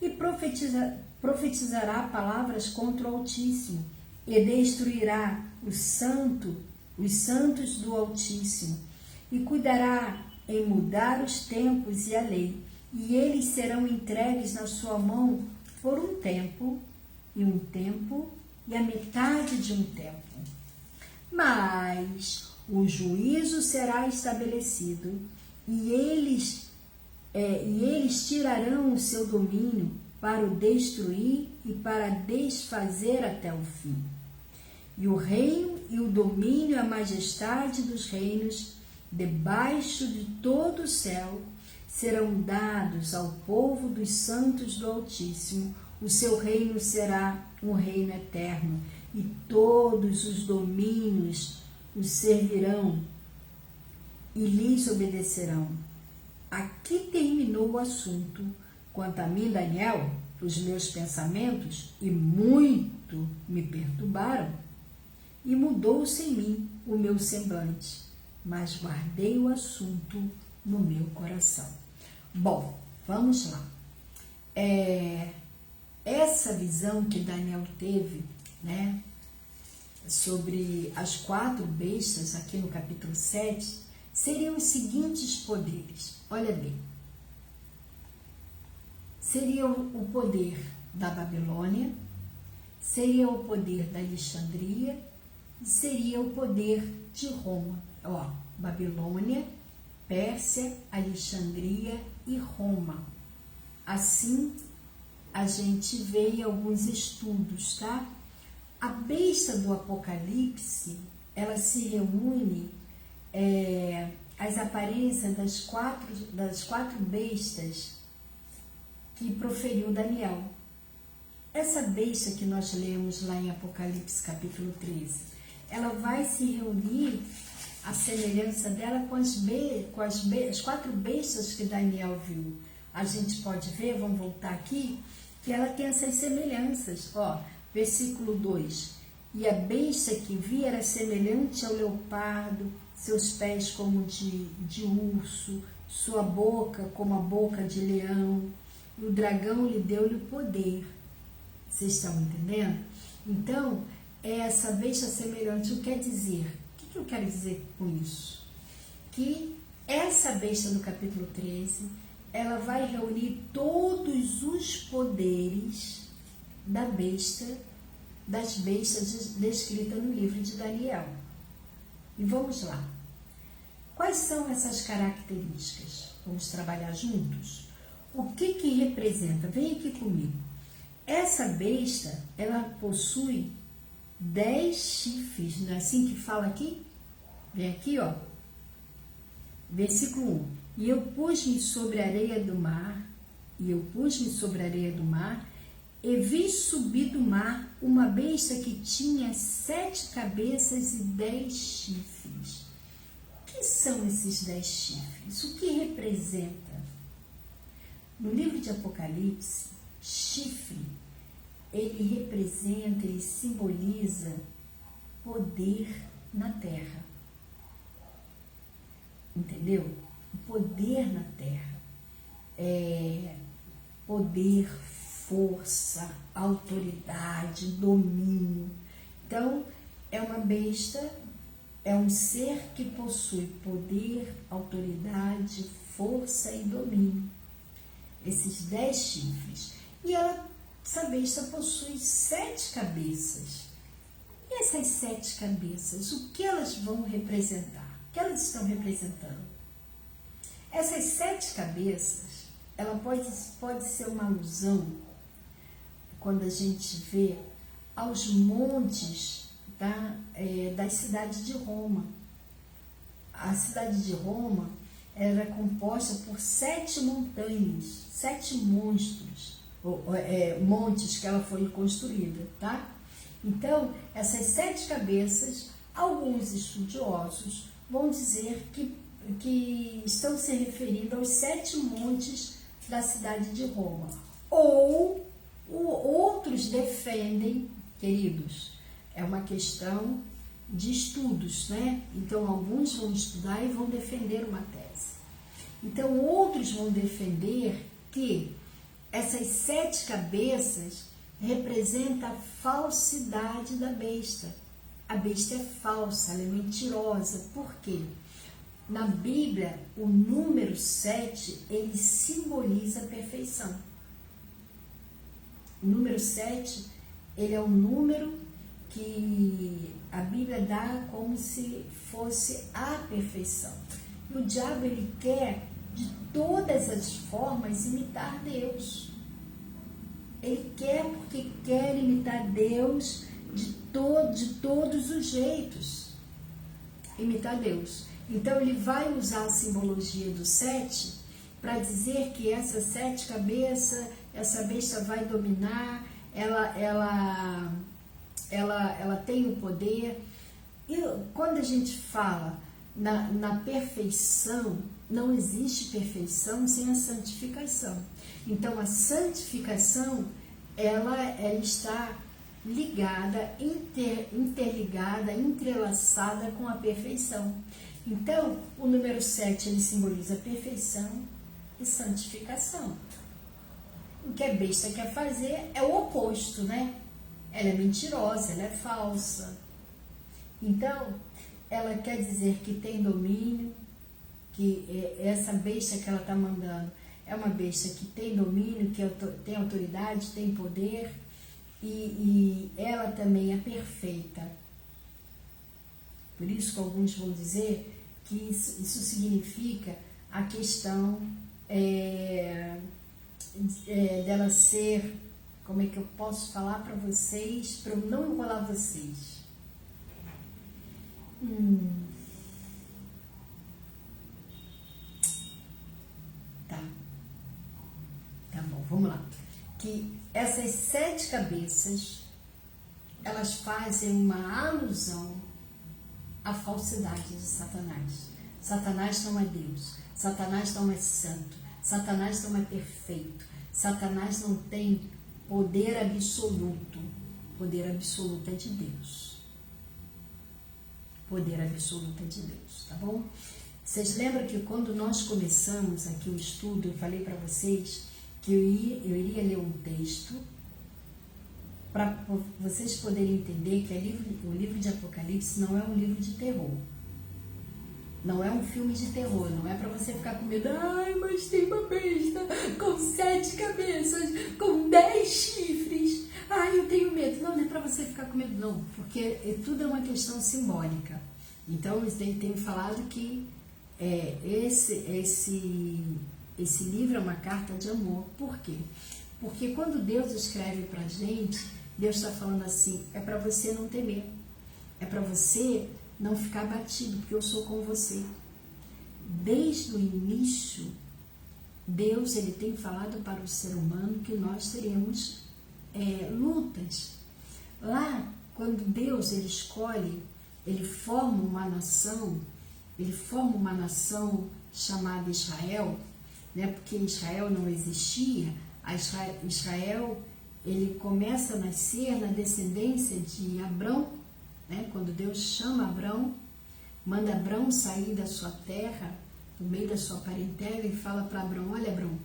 E profetizará palavras contra o Altíssimo, e destruirá os santos do Altíssimo, e cuidará em mudar os tempos e a lei, e eles serão entregues na sua mão por um tempo e a metade de um tempo. Mas o juízo será estabelecido, e eles tirarão o seu domínio para o destruir e para desfazer até o fim. E o reino e o domínio e a majestade dos reinos debaixo de todo o céu serão dados ao povo dos santos do Altíssimo. O seu reino será um reino eterno, e todos os domínios o servirão e lhes obedecerão. Aqui terminou o assunto. Quanto a mim, Daniel, os meus pensamentos, e muito me perturbaram, e mudou-se em mim o meu semblante, mas guardei o assunto no meu coração. Bom, vamos lá. Essa visão que Daniel teve, né, sobre as 4 bestas, aqui no capítulo 7, seriam os seguintes poderes. Olha bem. Seria o poder da Babilônia, seria o poder da Alexandria, e seria o poder de Roma. Babilônia, Pérsia, Alexandria e Roma. Assim, a gente vê em alguns estudos, tá? A besta do Apocalipse, ela se reúne as aparências das quatro bestas que proferiu Daniel. Essa besta que nós lemos lá em Apocalipse capítulo 13, ela vai se reunir, a semelhança dela com as 4 bestas que Daniel viu. A gente pode ver, vamos voltar aqui, que ela tem essas semelhanças. Versículo 2. E a besta que vi era semelhante ao leopardo, seus pés como de urso, sua boca como a boca de leão, e o dragão lhe deu-lhe poder. Vocês estão entendendo? Então, essa besta semelhante, o que quer dizer? O que eu quero dizer com isso? Que essa besta do capítulo 13, ela vai reunir todos os poderes das bestas descritas no livro de Daniel. E vamos lá. Quais são essas características? Vamos trabalhar juntos? O que representa? Vem aqui comigo. Essa besta, ela possui 10 chifres, não é assim que fala aqui? Vem aqui, ó. Versículo 1. E eu pus-me sobre a areia do mar, e vi subir do mar uma besta que tinha 7 cabeças e 10 chifres. O que são esses 10 chifres? O que representa? No livro de Apocalipse, chifre, ele representa, ele simboliza poder na terra. Entendeu? O poder na terra. Poder, força, autoridade, domínio. Então, é uma besta, é um ser que possui poder, autoridade, força e domínio. Esses 10 chifres. E essa besta possui 7 cabeças. E essas 7 cabeças, o que elas vão representar? O que elas estão representando? Essas 7 cabeças, ela pode ser uma alusão, quando a gente vê, aos montes da cidade de Roma. A cidade de Roma era composta por 7 montanhas, 7 monstros, montes que ela foi construída, tá? Então, essas 7 cabeças, alguns estudiosos vão dizer que estão se referindo aos 7 montes da cidade de Roma. Ou outros defendem, queridos, é uma questão de estudos, né? Então, alguns vão estudar e vão defender uma tese. Então, outros vão defender que essas 7 cabeças representam a falsidade da besta. A besta é falsa, ela é mentirosa. Por quê? Na Bíblia, o número 7, ele simboliza a perfeição. O número 7, ele é um número que a Bíblia dá como se fosse a perfeição. E o diabo, ele quer, de todas as formas, imitar Deus. Ele quer porque quer imitar Deus de todos os jeitos. Imitar Deus. Então, ele vai usar a simbologia do 7 para dizer que essa 7 cabeças, essa besta vai dominar, ela tem o poder. E quando a gente fala na perfeição, não existe perfeição sem a santificação. Então, a santificação, ela está ligada, interligada, entrelaçada com a perfeição. Então, o número 7, ele simboliza perfeição e santificação. O que a besta quer fazer é o oposto, né? Ela é mentirosa, ela é falsa. Então, ela quer dizer que tem domínio, que essa besta que ela está mandando é uma besta que tem domínio, que tem autoridade, tem poder, e ela também é perfeita. Por isso que alguns vão dizer que isso significa a questão dela ser, como é que eu posso falar para vocês, para eu não enrolar vocês. Tá bom, vamos lá. Que essas 7 cabeças, elas fazem uma alusão à falsidade de Satanás. Satanás não é Deus. Satanás não é santo. Satanás não é perfeito. Satanás não tem poder absoluto. Poder absoluto é de Deus. Poder absoluto é de Deus, tá bom? Vocês lembram que quando nós começamos aqui o estudo, eu falei para vocês que eu iria ler um texto para vocês poderem entender que o livro de Apocalipse não é um livro de terror. Não é um filme de terror, não é para você ficar com medo. Ai, mas tem uma besta com 7 cabeças, com 10 chifres. Ai, eu tenho medo. Não, não é para você ficar com medo, não. Porque tudo é uma questão simbólica. Então, eu tenho falado que esse livro é uma carta de amor. Por quê? Porque quando Deus escreve para a gente, Deus está falando assim, é para você não temer, é para você não ficar abatido, porque eu sou com você. Desde o início, Deus ele tem falado para o ser humano que nós teremos lutas. Lá, quando Deus ele escolhe, ele forma uma nação chamada Israel, né? Porque Israel não existia. Israel ele começa a nascer na descendência de Abrão, né? Quando Deus chama Abrão, manda Abrão sair da sua terra, do meio da sua parentela, e fala para Abrão, olha Abrão,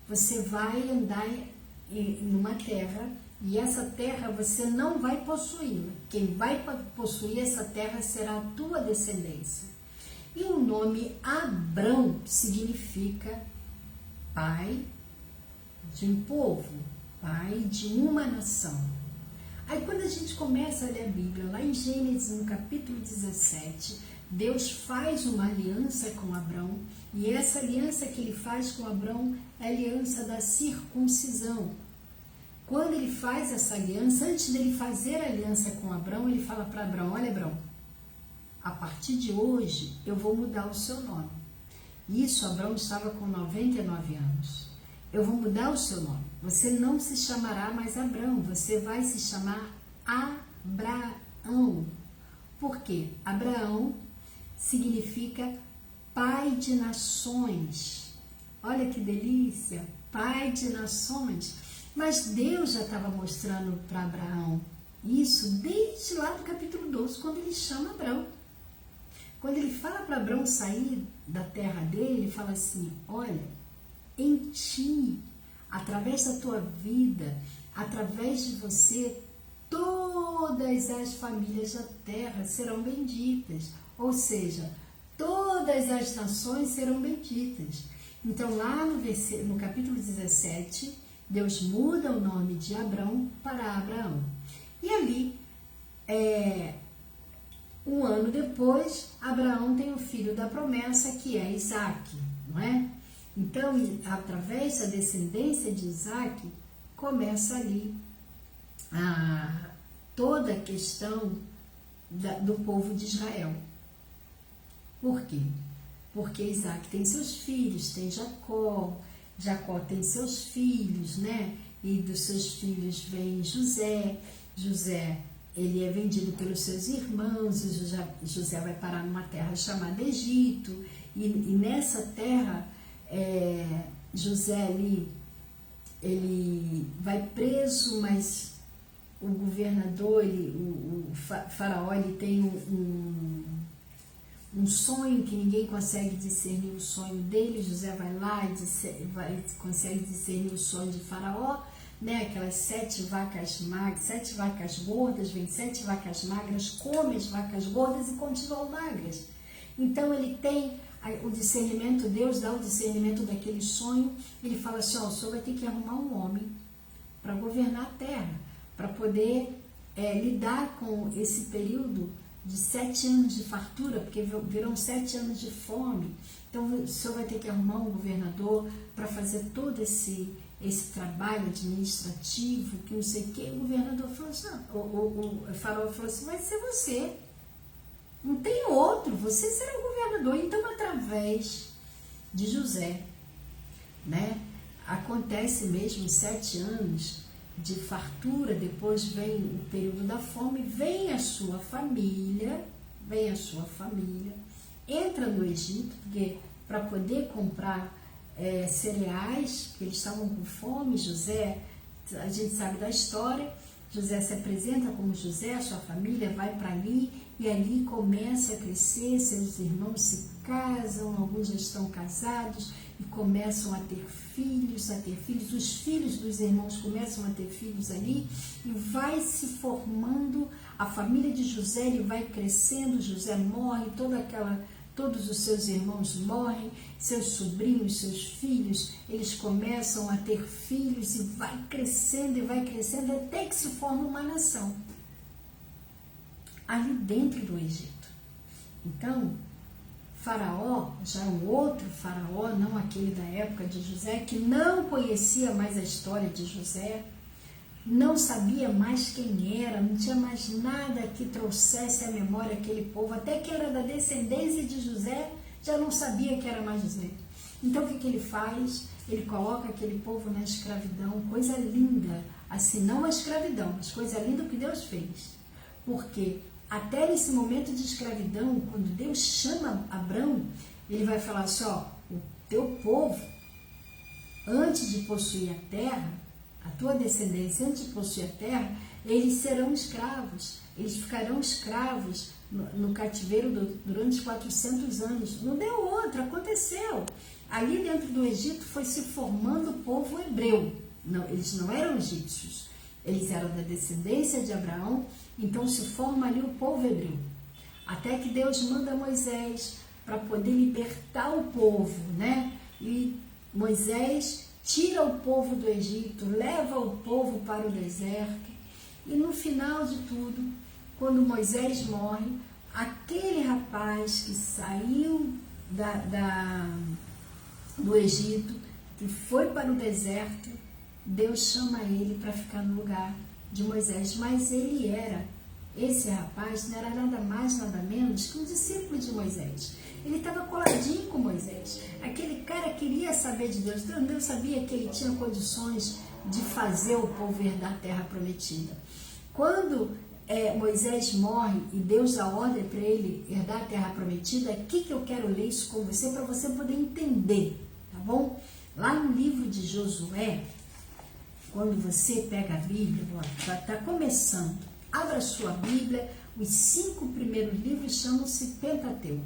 você vai andar numa terra, e essa terra você não vai possuí-la. Quem vai possuir essa terra será a tua descendência. E o nome Abrão significa pai de um povo, pai de uma nação. Aí quando a gente começa a ler a Bíblia, lá em Gênesis, no capítulo 17, Deus faz uma aliança com Abrão, e essa aliança que ele faz com Abrão é a aliança da circuncisão. Quando ele faz essa aliança, antes dele fazer a aliança com Abrão, ele fala para Abrão, olha Abrão, a partir de hoje eu vou mudar o seu nome. Isso, Abrão estava com 99 anos. Eu vou mudar o seu nome. Você não se chamará mais Abrão, você vai se chamar Abraão. Por quê? Abraão significa pai de nações. Olha que delícia, pai de nações. Mas Deus já estava mostrando para Abraão isso desde lá do capítulo 12, quando ele chama Abrão. Quando ele fala para Abrão sair da terra dele, ele fala assim, olha, em ti, através da tua vida, através de você, todas as famílias da terra serão benditas. Ou seja, todas as nações serão benditas. Então lá no capítulo 17, Deus muda o nome de Abrão para Abraão. E ali, um ano depois, Abraão tem o filho da promessa, que é Isaque, não é? Então, através da descendência de Isaque, começa ali toda a questão do povo de Israel. Por quê? Porque Isaque tem seus filhos, tem Jacó tem seus filhos, né? E dos seus filhos vem José. José, ele é vendido pelos seus irmãos, e José vai parar numa terra chamada Egito, e nessa terra, José ali, ele vai preso, mas o governador, o faraó, ele tem um sonho que ninguém consegue discernir o sonho dele. José vai lá e consegue discernir o sonho de faraó, né? Aquelas 7 vacas magras, 7 vacas gordas, vem 7 vacas magras, come as vacas gordas e continuam magras. Então ele tem o discernimento, Deus dá o discernimento daquele sonho. Ele fala assim, ó, o senhor vai ter que arrumar um homem para governar a terra, para poder lidar com esse período de 7 anos de fartura, porque virão 7 anos de fome. Então o senhor vai ter que arrumar um governador para fazer todo esse trabalho administrativo, que não sei o que. O governador falou assim, o faraó falou assim, vai ser você, não tem outro, você será o governador. Então, através de José, né, acontece mesmo 7 anos de fartura, depois vem o período da fome, vem a sua família, entra no Egito, porque para poder comprar cereais, porque eles estavam com fome. José, a gente sabe da história, José se apresenta como José, a sua família vai para ali, e ali começa a crescer, seus irmãos se casam, alguns já estão casados, e começam a ter filhos, os filhos dos irmãos começam a ter filhos ali, e vai se formando a família de José, ele vai crescendo, José morre, todos os seus irmãos morrem, seus sobrinhos, seus filhos, eles começam a ter filhos, e vai crescendo, até que se forma uma nação, ali dentro do Egito. Então, Faraó, já um outro faraó, não aquele da época de José, que não conhecia mais a história de José, não sabia mais quem era, não tinha mais nada que trouxesse à memória aquele povo, até que era da descendência de José, já não sabia que era mais José. Então o que ele faz? Ele coloca aquele povo na escravidão, coisa linda, assim, não a escravidão, mas coisa linda que Deus fez. Porque até nesse momento de escravidão, quando Deus chama Abrão, ele vai falar assim, ó, o teu povo, antes de possuir a terra, a tua descendência, antes de possuir a terra, eles serão escravos, eles ficarão escravos no cativeiro durante 400 anos. Não deu outra, aconteceu. Ali dentro do Egito foi se formando o povo hebreu. Não, eles não eram egípcios, eles eram da descendência de Abraão, então se forma ali o povo hebreu. Até que Deus manda Moisés para poder libertar o povo, né? E Moisés tira o povo do Egito, leva o povo para o deserto. E no final de tudo, quando Moisés morre, aquele rapaz que saiu do Egito, que foi para o deserto, Deus chama ele para ficar no lugar de Moisés. Mas esse rapaz não era nada mais, nada menos que um discípulo de Moisés. Ele estava coladinho com Moisés. Aquele cara queria saber de Deus. Deus sabia que ele tinha condições de fazer o povo herdar a terra prometida. Quando Moisés morre e Deus dá ordem para ele herdar a terra prometida, aqui que eu quero ler isso com você, para você poder entender, tá bom? Lá no livro de Josué, quando você pega a Bíblia, já está começando, abra sua Bíblia, os 5 primeiros livros chamam-se Pentateuco.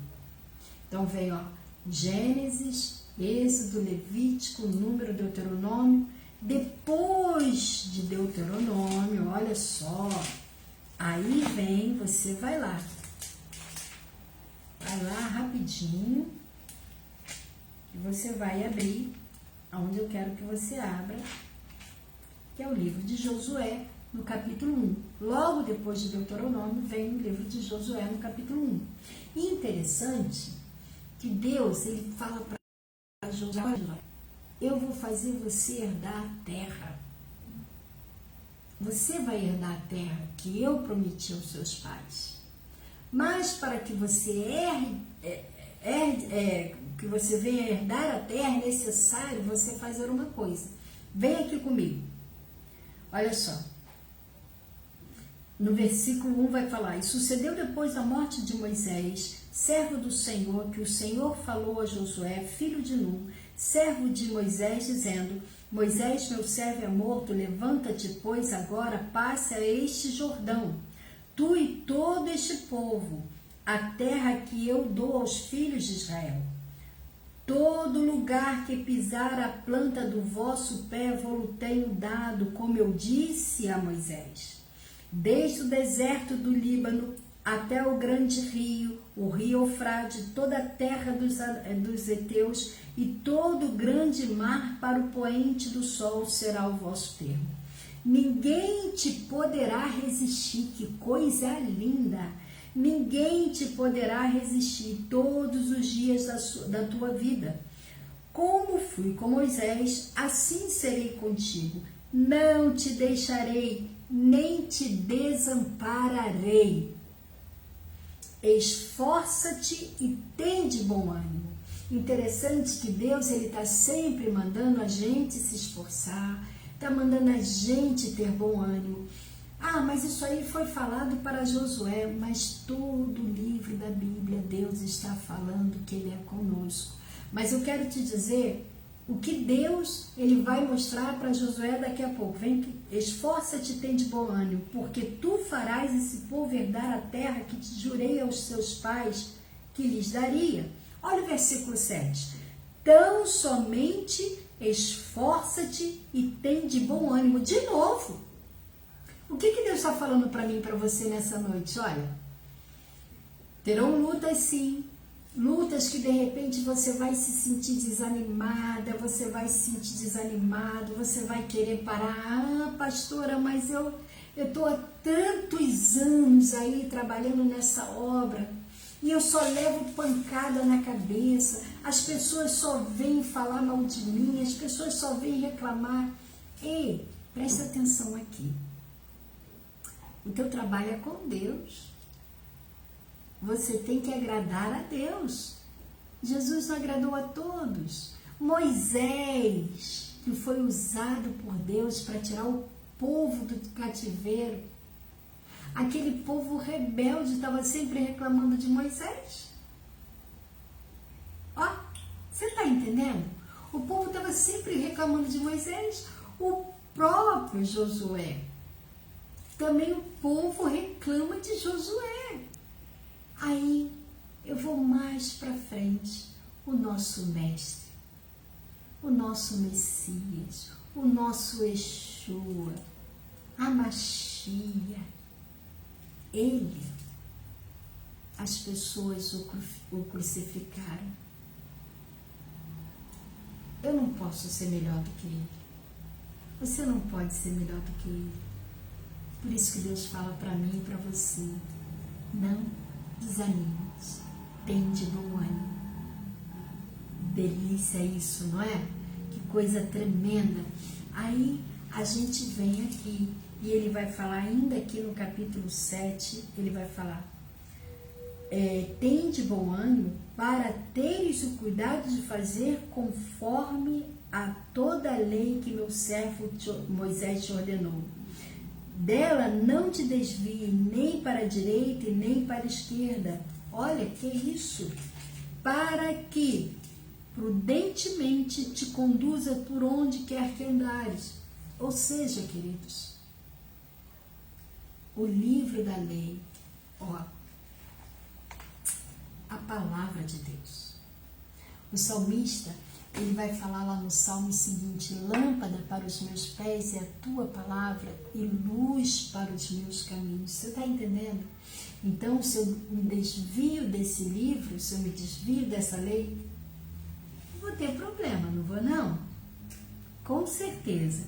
Então vem, ó, Gênesis, Êxodo, Levítico, Número, Deuteronômio. Depois de Deuteronômio, olha só, aí vem, você vai lá rapidinho, e você vai abrir aonde eu quero que você abra, que é o livro de Josué, no capítulo 1. Logo depois de Deuteronômio, vem o livro de Josué, no capítulo 1. E interessante que Deus, ele fala para Josué, eu vou fazer você herdar a terra. Você vai herdar a terra que eu prometi aos seus pais. Mas para que você que você venha herdar a terra, é necessário você fazer uma coisa. Vem aqui comigo. Olha só. No versículo 1 vai falar: E sucedeu depois da morte de Moisés, servo do Senhor, que o Senhor falou a Josué, filho de Nun, servo de Moisés, dizendo: Moisés, meu servo, é morto, levanta-te, pois agora passe a este Jordão, tu e todo este povo, a terra que eu dou aos filhos de Israel. Todo lugar que pisar a planta do vosso pé vou-lo tenho dado, como eu disse a Moisés. Desde o deserto do Líbano até o grande rio, o rio Eufrate, toda a terra dos heteus e todo o grande mar para o poente do sol será o vosso termo. Ninguém te poderá resistir, que coisa linda! Ninguém te poderá resistir todos os dias da tua vida. Como fui com Moisés, assim serei contigo. Não te deixarei, nem te desampararei. Esforça-te e tem de bom ânimo. Interessante que Deus está sempre mandando a gente se esforçar, está mandando a gente ter bom ânimo. Ah, mas isso aí foi falado para Josué, mas todo o livro da Bíblia Deus está falando que Ele é conosco. Mas eu quero te dizer o que Deus ele vai mostrar para Josué daqui a pouco. Vem que esforça-te e tem de bom ânimo, porque tu farás esse povo herdar a terra que te jurei aos seus pais que lhes daria. Olha o versículo 7. Tão somente esforça-te e tem de bom ânimo. De novo. O que Deus está falando para mim e para você nessa noite? Olha, terão lutas sim, lutas que de repente você vai se sentir desanimada, você vai se sentir desanimado, você vai querer parar. Ah, pastora, mas eu estou há tantos anos aí trabalhando nessa obra, e eu só levo pancada na cabeça, as pessoas só vêm falar mal de mim, as pessoas só vêm reclamar. Ei, presta atenção aqui. O teu trabalho é com Deus. Você tem que agradar a Deus. Jesus não agradou a todos. Moisés, que foi usado por Deus para tirar o povo do cativeiro, aquele povo rebelde estava sempre reclamando de Moisés. Ó, você está entendendo? O povo estava sempre reclamando de Moisés. O próprio Josué. Também o povo reclama de Josué. Aí eu vou mais para frente. O nosso mestre, o nosso Messias, o nosso Yeshua, a Machia, ele, as pessoas o crucificaram. Eu não posso ser melhor do que ele. Você não pode ser melhor do que ele. Por isso que Deus fala para mim e para você: não desanime, tem de bom ânimo. Delícia isso, não é? Que coisa tremenda. Aí a gente vem aqui e ele vai falar ainda aqui no capítulo 7, ele vai falar: tem de bom ânimo para teres o cuidado de fazer conforme a toda a lei que meu servo Moisés te ordenou. Dela não te desvie nem para a direita e nem para a esquerda. Olha, que isso? Para que prudentemente te conduza por onde quer que andares. Ou seja, queridos, o livro da lei, ó, a palavra de Deus. O salmista, ele vai falar lá no Salmo seguinte: lâmpada para os meus pés é a tua palavra e luz para os meus caminhos. Você está entendendo? Então, se eu me desvio desse livro, se eu me desvio dessa lei, vou ter problema, não vou não? Com certeza.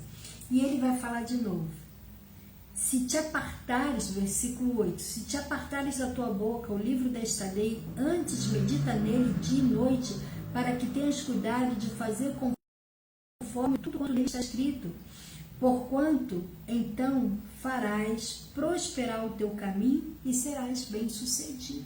E ele vai falar de novo: se te apartares, versículo 8, se te apartares da tua boca o livro desta lei, antes medita nele dia e noite, para que tenhas cuidado de fazer conforme tudo quanto nele está escrito. Porquanto, então, farás prosperar o teu caminho e serás bem-sucedido.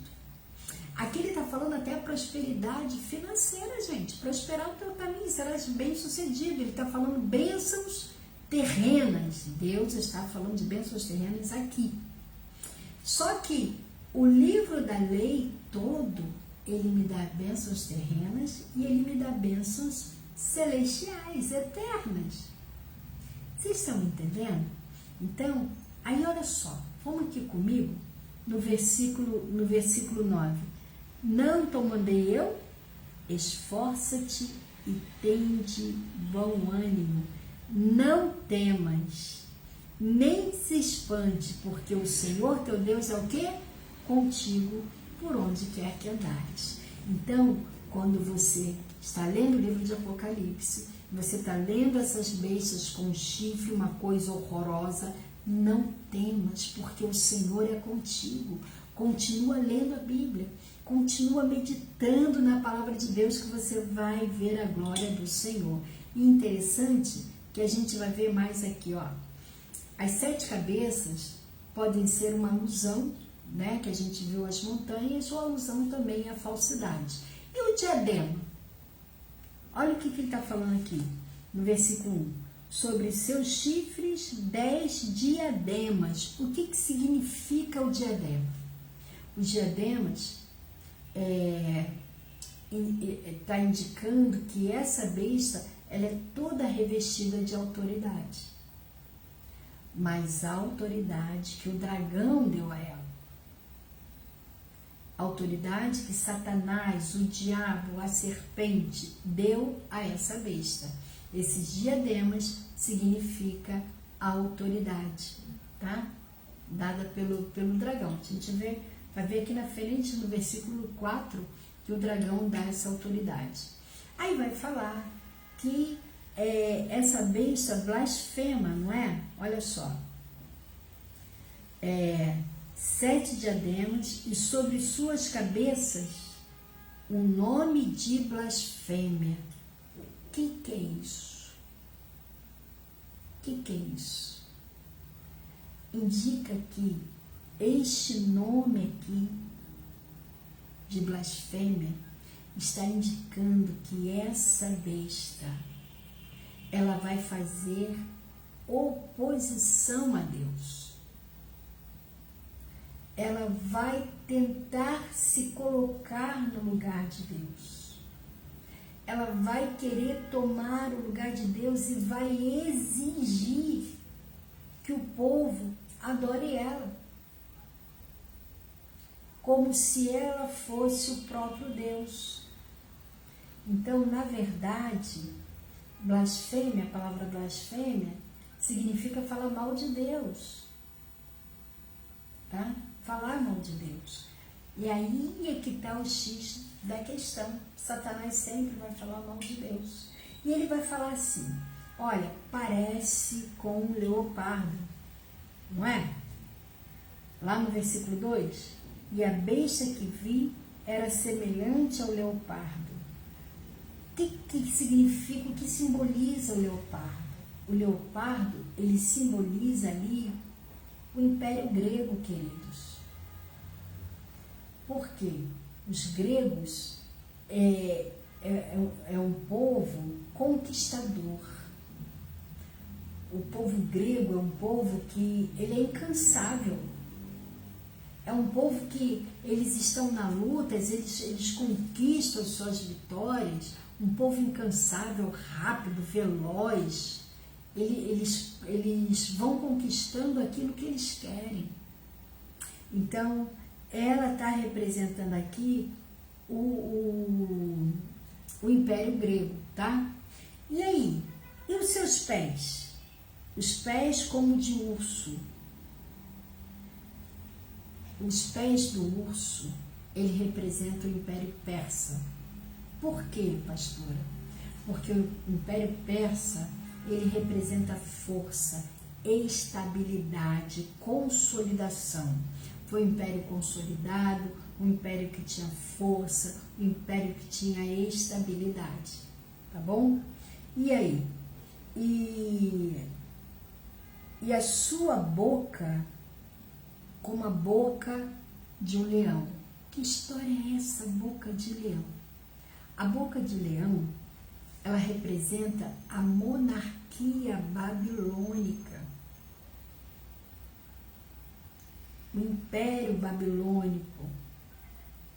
Aqui ele está falando até a prosperidade financeira, gente. Prosperar o teu caminho, serás bem-sucedido. Ele está falando bênçãos terrenas. Deus está falando de bênçãos terrenas aqui. Só que o livro da lei todo, ele me dá bênçãos terrenas e ele me dá bênçãos celestiais, eternas. Vocês estão entendendo? Então, aí olha só, vamos aqui comigo no versículo 9. Não te mandei eu? Esforça-te e tende bom ânimo. Não temas, nem se espante, porque o Senhor teu Deus é o quê? Contigo por onde quer que andares. Então, quando você está lendo o livro de Apocalipse, você está lendo essas bestas com chifre, uma coisa horrorosa, não temas, porque o Senhor é contigo. Continua lendo a Bíblia, continua meditando na palavra de Deus, que você vai ver a glória do Senhor. E interessante que a gente vai ver mais aqui, ó. As 7 cabeças podem ser uma alusão, né, que a gente viu as montanhas, ou alusão também à falsidade. E o diadema? Olha o que ele está falando aqui, no versículo 1. Sobre seus chifres 10 diademas. O que significa o diadema? Os diademas está indicando que essa besta, ela é toda revestida de autoridade. Mas a autoridade que o dragão deu a ela. A autoridade que Satanás, o diabo, a serpente, deu a essa besta. Esses diademas significa a autoridade, tá? Dada pelo dragão. A gente vai ver aqui na frente, no versículo 4, que o dragão dá essa autoridade. Aí vai falar que essa besta blasfema, não é? Olha só. 7 diademas e sobre suas cabeças um nome de blasfêmia. O que é isso? O que é isso? Indica que este nome aqui de blasfêmia está indicando que essa besta, ela vai fazer oposição a Deus. Ela vai tentar se colocar no lugar de Deus. Ela vai querer tomar o lugar de Deus e vai exigir que o povo adore ela, como se ela fosse o próprio Deus. Então, na verdade, blasfêmia, a palavra blasfêmia, significa falar mal de Deus. Tá? Falar mal de Deus. E aí é que está o X da questão. Satanás sempre vai falar mal de Deus. E ele vai falar assim, olha, parece com um leopardo, não é? Lá no versículo 2, e a besta que vi era semelhante ao leopardo. O que significa, o que simboliza o leopardo? O leopardo, ele simboliza ali o Império Grego, queridos. Por quê? Os gregos é um povo conquistador. O povo grego é um povo que ele é incansável. É um povo que eles estão na luta, eles conquistam as suas vitórias. Um povo incansável, rápido, veloz. Eles vão conquistando aquilo que eles querem. Então, ela está representando aqui o Império Grego, tá? E aí? E os seus pés? Os pés como de urso. Os pés do urso, ele representa o Império Persa. Por quê, pastora? Porque o Império Persa, ele representa força, estabilidade, consolidação. Foi um império consolidado, um império que tinha força, um império que tinha estabilidade. Tá bom? E aí? E a sua boca como a boca de um leão. Que história é essa, boca de leão? A boca de leão, ela representa a monarquia babilônica. O império babilônico,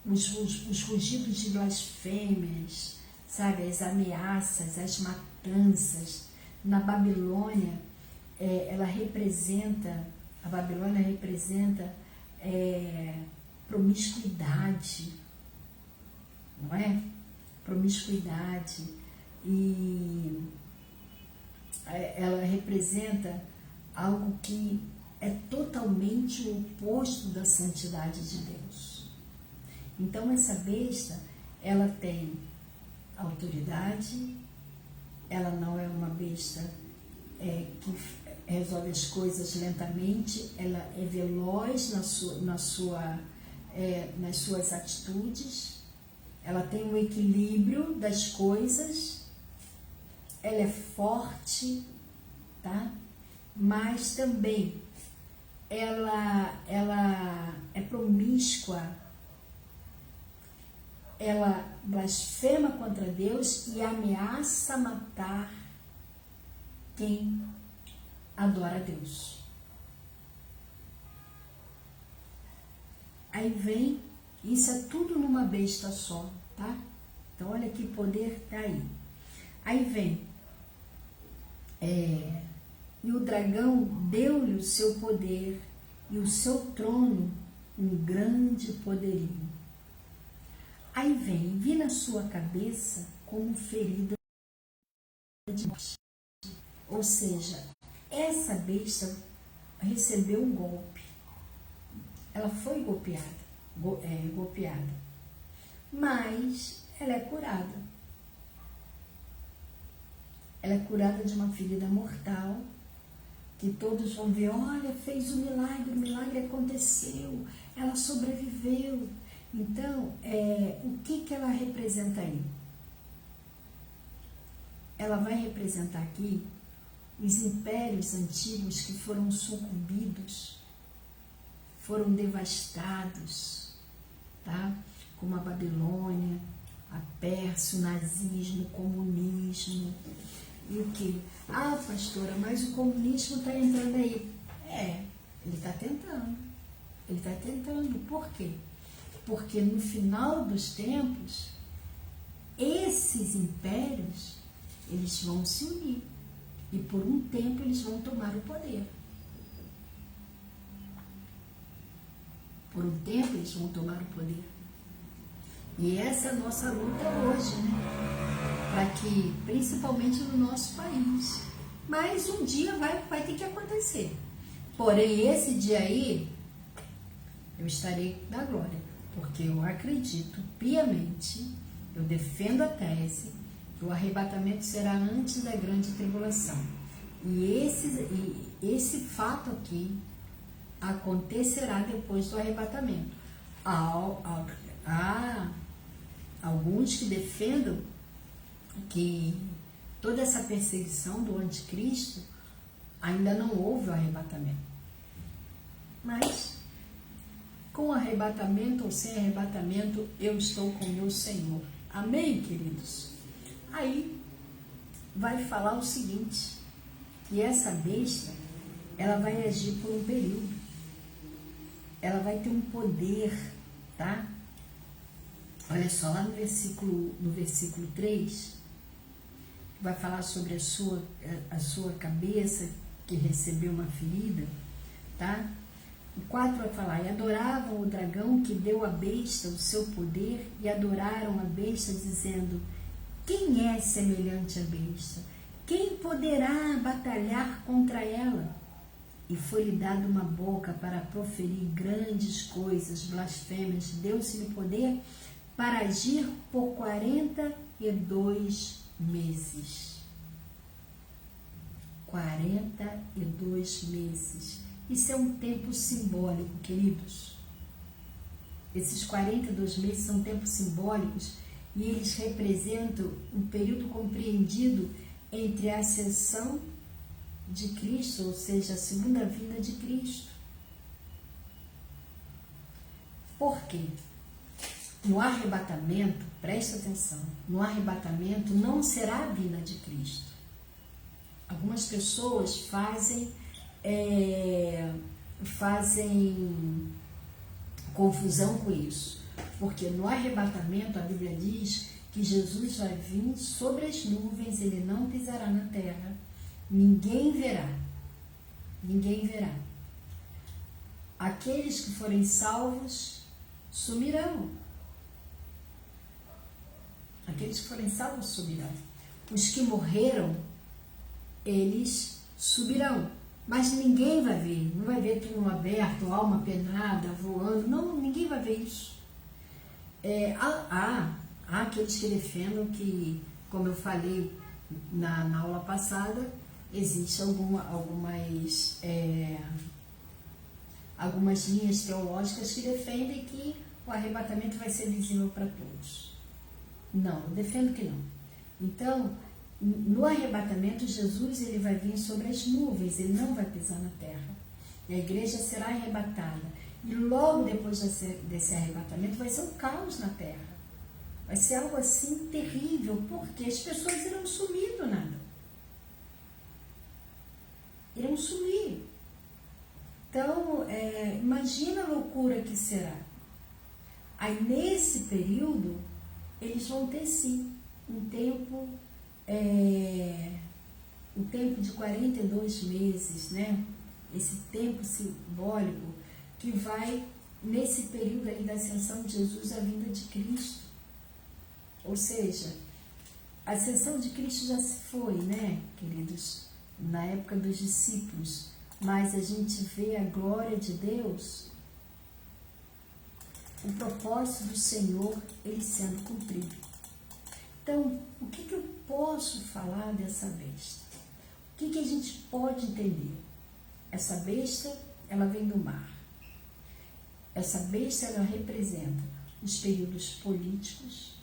os rugidos de blasfêmias, sabe, as ameaças, as matanças. Na Babilônia, a Babilônia representa promiscuidade, não é? Promiscuidade. E ela representa algo que é totalmente o oposto da santidade de Deus. Então, essa besta, ela tem autoridade, ela não é uma besta que resolve as coisas lentamente, ela é veloz nas suas atitudes, ela tem um equilíbrio das coisas, ela é forte, tá? Mas também ela é promíscua, ela blasfema contra Deus e ameaça matar quem adora a Deus. Aí vem, isso é tudo numa besta só, tá? Então olha que poder tá aí. Aí vem, e o dragão deu-lhe o seu poder e o seu trono um grande poderio. Aí vem, vi na sua cabeça como ferida de morte. Ou seja, essa besta recebeu um golpe. Ela foi golpeada. Mas ela é curada. Ela é curada de uma ferida mortal, que todos vão ver, olha, fez o milagre aconteceu, ela sobreviveu. Então, o que ela representa aí? Ela vai representar aqui os impérios antigos que foram sucumbidos, foram devastados, tá? Como a Babilônia, a Pérsia, o nazismo, o comunismo. E o que? Ah, pastora, mas o comunismo está entrando aí. Ele está tentando. Ele está tentando. Por quê? Porque no final dos tempos, esses impérios, eles vão se unir. E por um tempo eles vão tomar o poder. Por um tempo eles vão tomar o poder. E essa é a nossa luta hoje, né? Para que, principalmente no nosso país. Mas um dia vai ter que acontecer. Porém, esse dia aí, eu estarei na glória. Porque eu acredito piamente, eu defendo a tese, que o arrebatamento será antes da grande tribulação. E esse fato aqui acontecerá depois do arrebatamento. Há alguns que defendam que toda essa perseguição do anticristo ainda não houve o arrebatamento. Mas, com arrebatamento ou sem arrebatamento, eu estou com meu Senhor. Amém, queridos? Aí, vai falar o seguinte, que essa besta, ela vai agir por um período. Ela vai ter um poder, tá? Olha só, lá no versículo 3, vai falar sobre a sua cabeça, que recebeu uma ferida, tá? O 4 vai falar, e adoravam o dragão que deu à besta o seu poder, e adoraram a besta, dizendo, quem é semelhante à besta? Quem poderá batalhar contra ela? E foi-lhe dada uma boca para proferir grandes coisas, blasfêmias, deu-se-lhe poder para agir por 42 meses. 42 meses. Isso é um tempo simbólico, queridos. Esses 42 meses são tempos simbólicos e eles representam um período compreendido entre a ascensão de Cristo, ou seja, a segunda vinda de Cristo. Por quê? No arrebatamento, presta atenção, no arrebatamento não será a vinda de Cristo. Algumas pessoas fazem confusão com isso, porque no arrebatamento a Bíblia diz que Jesus vai vir sobre as nuvens, ele não pisará na terra, ninguém verá. Aqueles que forem salvos sumirão. Os que morreram, eles subirão. Mas ninguém vai ver, não vai ver túmulo aberto, alma penada, voando, não, ninguém vai ver isso. Há aqueles que defendam que, como eu falei na aula passada, existem algumas linhas teológicas que defendem que o arrebatamento vai ser visível para todos. Não, eu defendo que não. Então, no arrebatamento, Jesus ele vai vir sobre as nuvens, ele não vai pisar na terra. E a igreja será arrebatada. E logo depois desse arrebatamento vai ser um caos na terra. Vai ser algo assim terrível, porque as pessoas irão sumir do nada. Irão sumir. Então, imagina a loucura que será. Aí, nesse período, eles vão ter, sim, um tempo de 42 meses, né? Esse tempo simbólico que vai, nesse período aí da ascensão de Jesus, a vinda de Cristo. Ou seja, a ascensão de Cristo já se foi, né, queridos? Na época dos discípulos, mas a gente vê a glória de Deus, o propósito do Senhor, ele sendo cumprido. Então, o que eu posso falar dessa besta? O que a gente pode entender? Essa besta, ela vem do mar. Essa besta, ela representa os períodos políticos,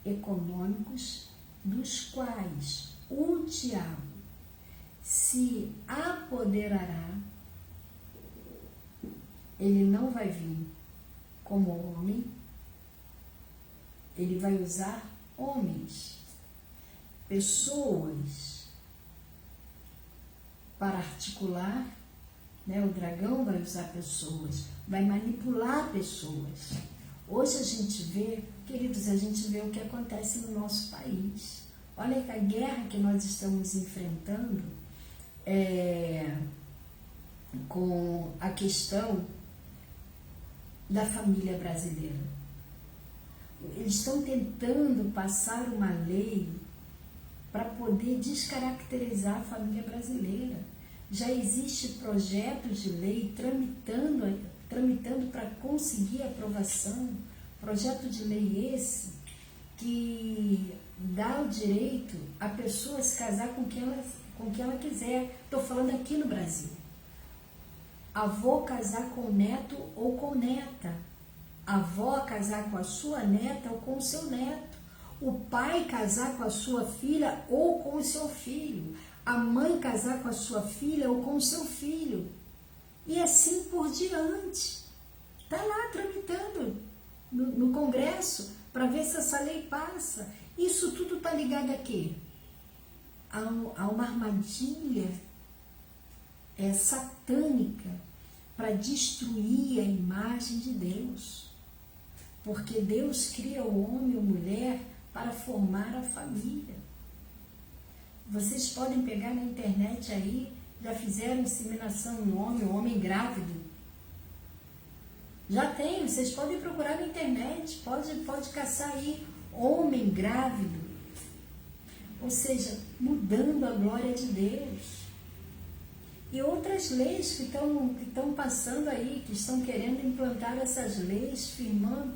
econômicos, dos quais o diabo se apoderará. Ele não vai vir como homem, ele vai usar homens, pessoas, para articular, né? O dragão vai usar pessoas, vai manipular pessoas. Hoje a gente vê, queridos, a gente vê o que acontece no nosso país. Olha que a guerra que nós estamos enfrentando com a questão da família brasileira. Eles estão tentando passar uma lei para poder descaracterizar a família brasileira. Já existe projetos de lei tramitando para conseguir aprovação. Projeto de lei esse que dá o direito a pessoa se casar com quem ela quiser. Estou falando aqui no Brasil. Avô casar com o neto ou com neta. Avó casar com a sua neta ou com o seu neto. O pai casar com a sua filha ou com o seu filho. A mãe casar com a sua filha ou com o seu filho. E assim por diante. Está lá tramitando no Congresso para ver se essa lei passa. Isso tudo está ligado a quê? A uma armadilha satânica para destruir a imagem de Deus. Porque Deus cria o homem e a mulher para formar a família. Vocês podem pegar na internet aí, já fizeram inseminação no homem, o homem grávido. Já tem, vocês podem procurar na internet, pode caçar aí, homem grávido. Ou seja, mudando a glória de Deus. E outras leis que estão passando aí, que estão querendo implantar essas leis,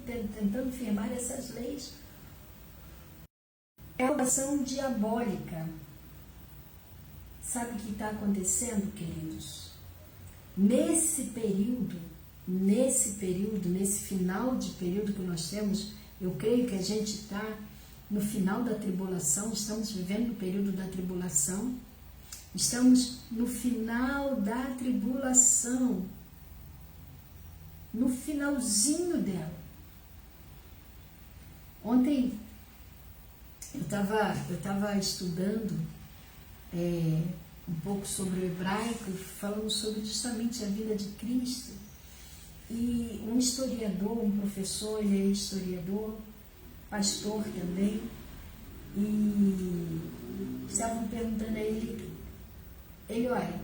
tentando firmar essas leis. É uma ação diabólica. Sabe o que está acontecendo, queridos? Nesse final de período que nós temos, eu creio que a gente está no final da tribulação, estamos vivendo o período da tribulação, estamos no final da tribulação, no finalzinho dela. Ontem eu estava estudando um pouco sobre o hebraico, falando sobre justamente a vida de Cristo. E um historiador, um professor, ele é historiador, pastor também, e estavam perguntando a ele, olha,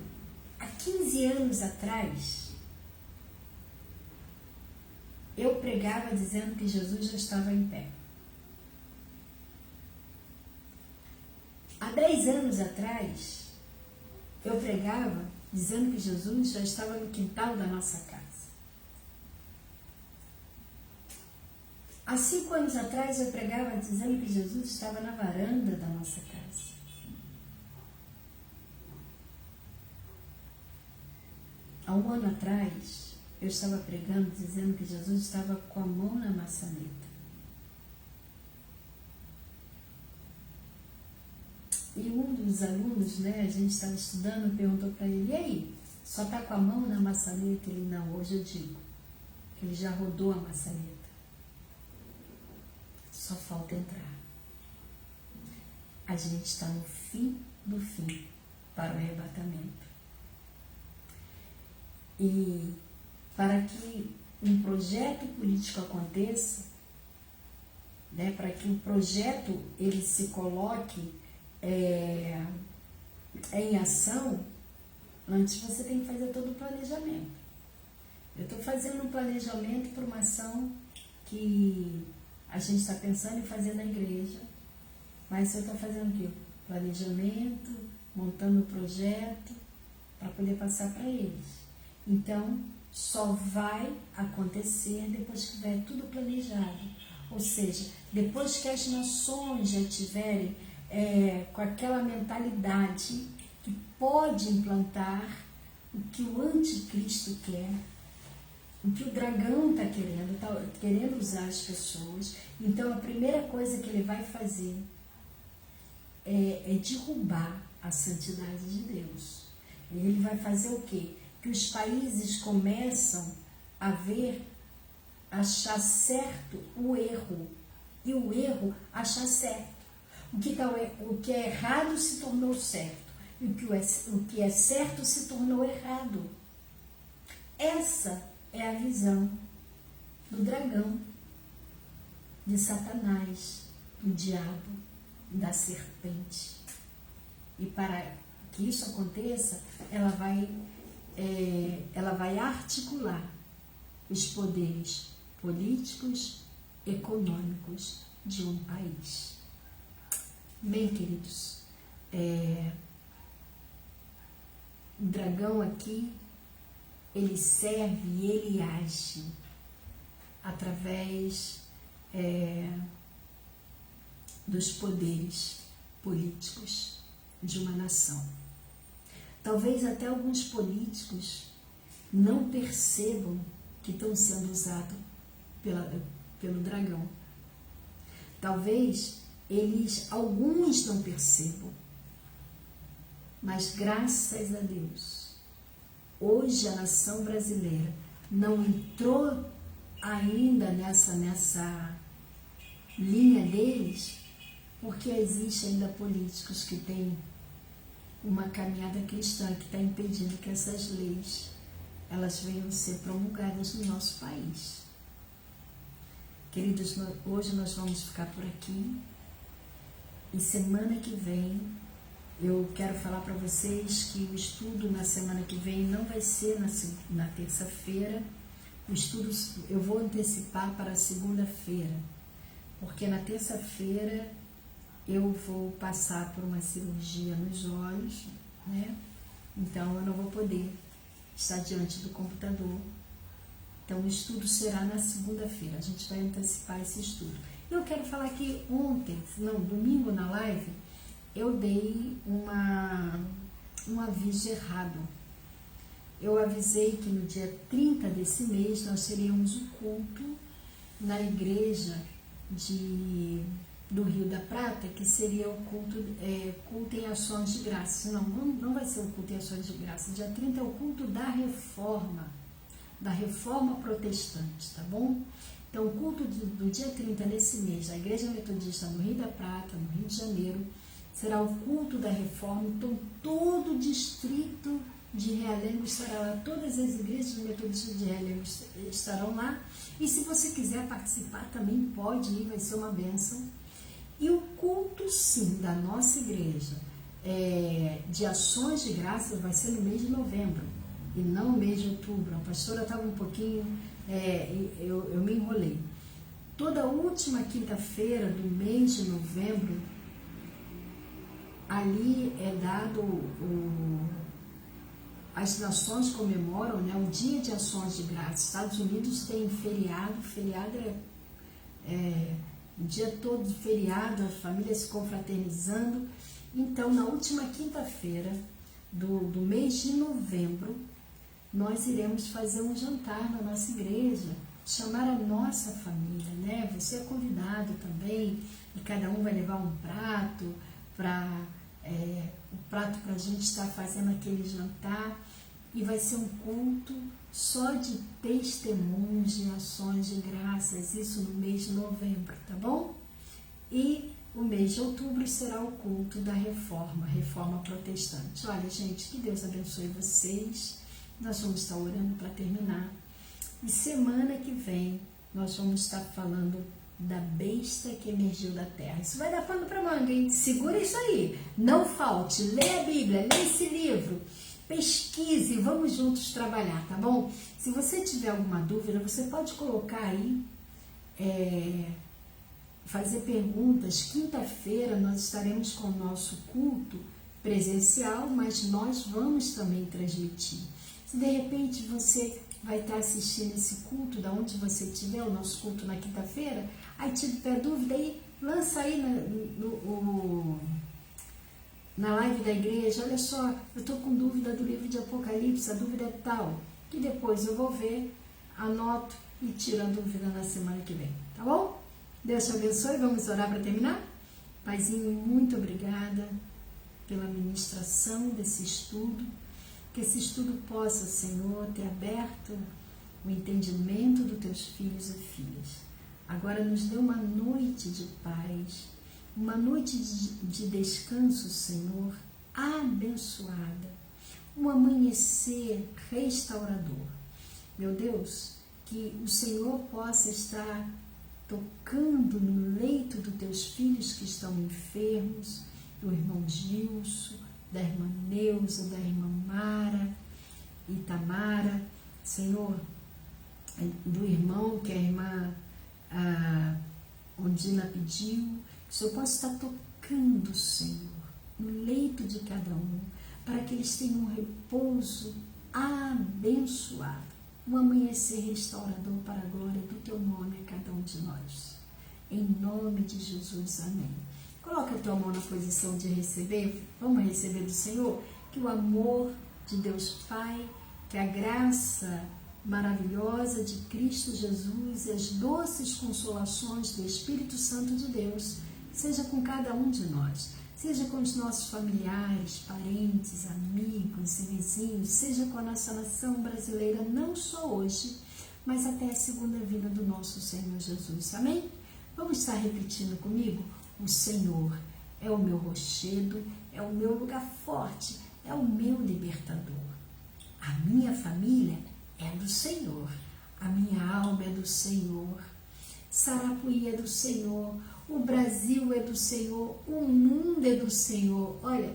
há 15 anos atrás, eu pregava dizendo que Jesus já estava em pé. Há 10 anos atrás, eu pregava dizendo que Jesus já estava no quintal da nossa casa. Há 5 anos atrás, eu pregava dizendo que Jesus estava na varanda da nossa casa. Há 1 ano atrás, eu estava pregando dizendo que Jesus estava com a mão na maçaneta. E um dos alunos, né, a gente estava estudando, perguntou para ele, e aí, só está com a mão na maçaneta? Ele, não, hoje eu digo que ele já rodou a maçaneta. Só falta entrar. A gente está no fim do fim para o arrebatamento. E para que um projeto político aconteça, né, para que o projeto ele se coloque em ação, antes você tem que fazer todo o planejamento. Eu estou fazendo um planejamento para uma ação que a gente está pensando em fazer na igreja, mas eu estou fazendo o quê? Planejamento, montando o projeto para poder passar para eles. Então, só vai acontecer depois que tiver tudo planejado. Ou seja, depois que as nações já tiverem com aquela mentalidade que pode implantar o que o anticristo quer, o que o dragão está querendo usar as pessoas. Então a primeira coisa que ele vai fazer é derrubar a santidade de Deus. Ele vai fazer o quê? Que os países começam a achar certo o erro, e o erro achar certo. O que é errado se tornou certo, e o que é certo se tornou errado. Essa é a visão do dragão, de Satanás, do diabo, da serpente. E para que isso aconteça, ela vai articular os poderes políticos, econômicos de um país. Bem, queridos, o dragão aqui, ele serve e ele age através dos poderes políticos de uma nação. Talvez até alguns políticos não percebam que estão sendo usados pelo dragão. Talvez alguns não percebam, mas graças a Deus, hoje a nação brasileira não entrou ainda nessa linha deles, porque existe ainda políticos que têm uma caminhada cristã que está impedindo que essas leis elas venham ser promulgadas no nosso país. Queridos, hoje nós vamos ficar por aqui, e semana que vem eu quero falar para vocês que o estudo na semana que vem não vai ser na terça-feira. O estudo eu vou antecipar para a segunda-feira, porque na terça-feira eu vou passar por uma cirurgia nos olhos, né? Então eu não vou poder estar diante do computador. Então o estudo será na segunda-feira, a gente vai antecipar esse estudo. Eu quero falar que domingo na live, eu dei um aviso errado. Eu avisei que no dia 30 desse mês nós teríamos o culto na igreja do Rio da Prata, que seria o culto em ações de graça. Não vai ser o culto em ações de graça. Dia 30 é o culto da reforma protestante, tá bom? Então, o culto do dia 30 nesse mês, da Igreja Metodista no Rio da Prata, no Rio de Janeiro, será o culto da reforma. Então, todo o distrito de Realengo estará lá, todas as igrejas metodistas de Realengo estarão lá. E se você quiser participar, também pode ir, vai ser uma bênção. E o culto, sim, da nossa igreja, de ações de graça, vai ser no mês de novembro, e não no mês de outubro. A pastora estava um pouquinho, eu me enrolei. Toda última quinta-feira do mês de novembro, ali é dado as nações comemoram, né, o Dia de Ações de Graças. Estados Unidos tem feriado o dia todo de feriado, as famílias se confraternizando. Então, na última quinta-feira do mês de novembro, nós iremos fazer um jantar na nossa igreja, chamar a nossa família, né? Você é convidado também, e cada um vai levar um prato para a gente estar fazendo aquele jantar, e vai ser um culto só de testemunhos de ações de graças, isso no mês de novembro, tá bom? E o mês de outubro será o culto da reforma protestante. Olha, gente, que Deus abençoe vocês. Nós vamos estar orando para terminar. E semana que vem nós vamos estar falando da besta que emergiu da terra. Isso vai dar pano para manga, hein? Segura isso aí. Não falte. Lê a Bíblia, lê esse livro. Pesquise, vamos juntos trabalhar, tá bom? Se você tiver alguma dúvida, você pode colocar aí, fazer perguntas. Quinta-feira nós estaremos com o nosso culto presencial, mas nós vamos também transmitir. Se de repente você vai estar assistindo esse culto, da onde você estiver, o nosso culto na quinta-feira, aí tiver dúvida, aí lança aí na live da igreja, olha só, eu estou com dúvida do livro de Apocalipse, a dúvida é tal, que depois eu vou ver, anoto e tiro a dúvida na semana que vem, tá bom? Deus te abençoe, vamos orar para terminar? Paizinho, muito obrigada pela ministração desse estudo, que esse estudo possa, Senhor, ter aberto o entendimento dos teus filhos e filhas. Agora nos dê uma noite de paz, uma noite de descanso, Senhor, abençoada, um amanhecer restaurador. Meu Deus, que o Senhor possa estar tocando no leito dos teus filhos que estão enfermos, do irmão Gilson, da irmã Neuza, da irmã Mara, Itamara, Senhor, do irmão que a irmã Ondina pediu, que o Senhor possa estar tocando, Senhor, no leito de cada um, para que eles tenham um repouso abençoado, um amanhecer restaurador para a glória do teu nome a cada um de nós. Em nome de Jesus, amém. Coloca a tua mão na posição de receber, vamos receber do Senhor, que o amor de Deus Pai, que a graça maravilhosa de Cristo Jesus e as doces consolações do Espírito Santo de Deus seja com cada um de nós, seja com os nossos familiares, parentes, amigos e vizinhos, seja com a nossa nação brasileira, não só hoje, mas até a segunda vinda do nosso Senhor Jesus. Amém? Vamos estar repetindo comigo? O Senhor é o meu rochedo, é o meu lugar forte, é o meu libertador. A minha família é do Senhor, a minha alma é do Senhor, Sarapuí é do Senhor, o Brasil é do Senhor, o mundo é do Senhor. Olha,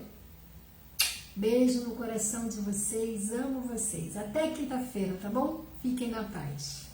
beijo no coração de vocês, amo vocês. Até quinta-feira, tá bom? Fiquem na paz.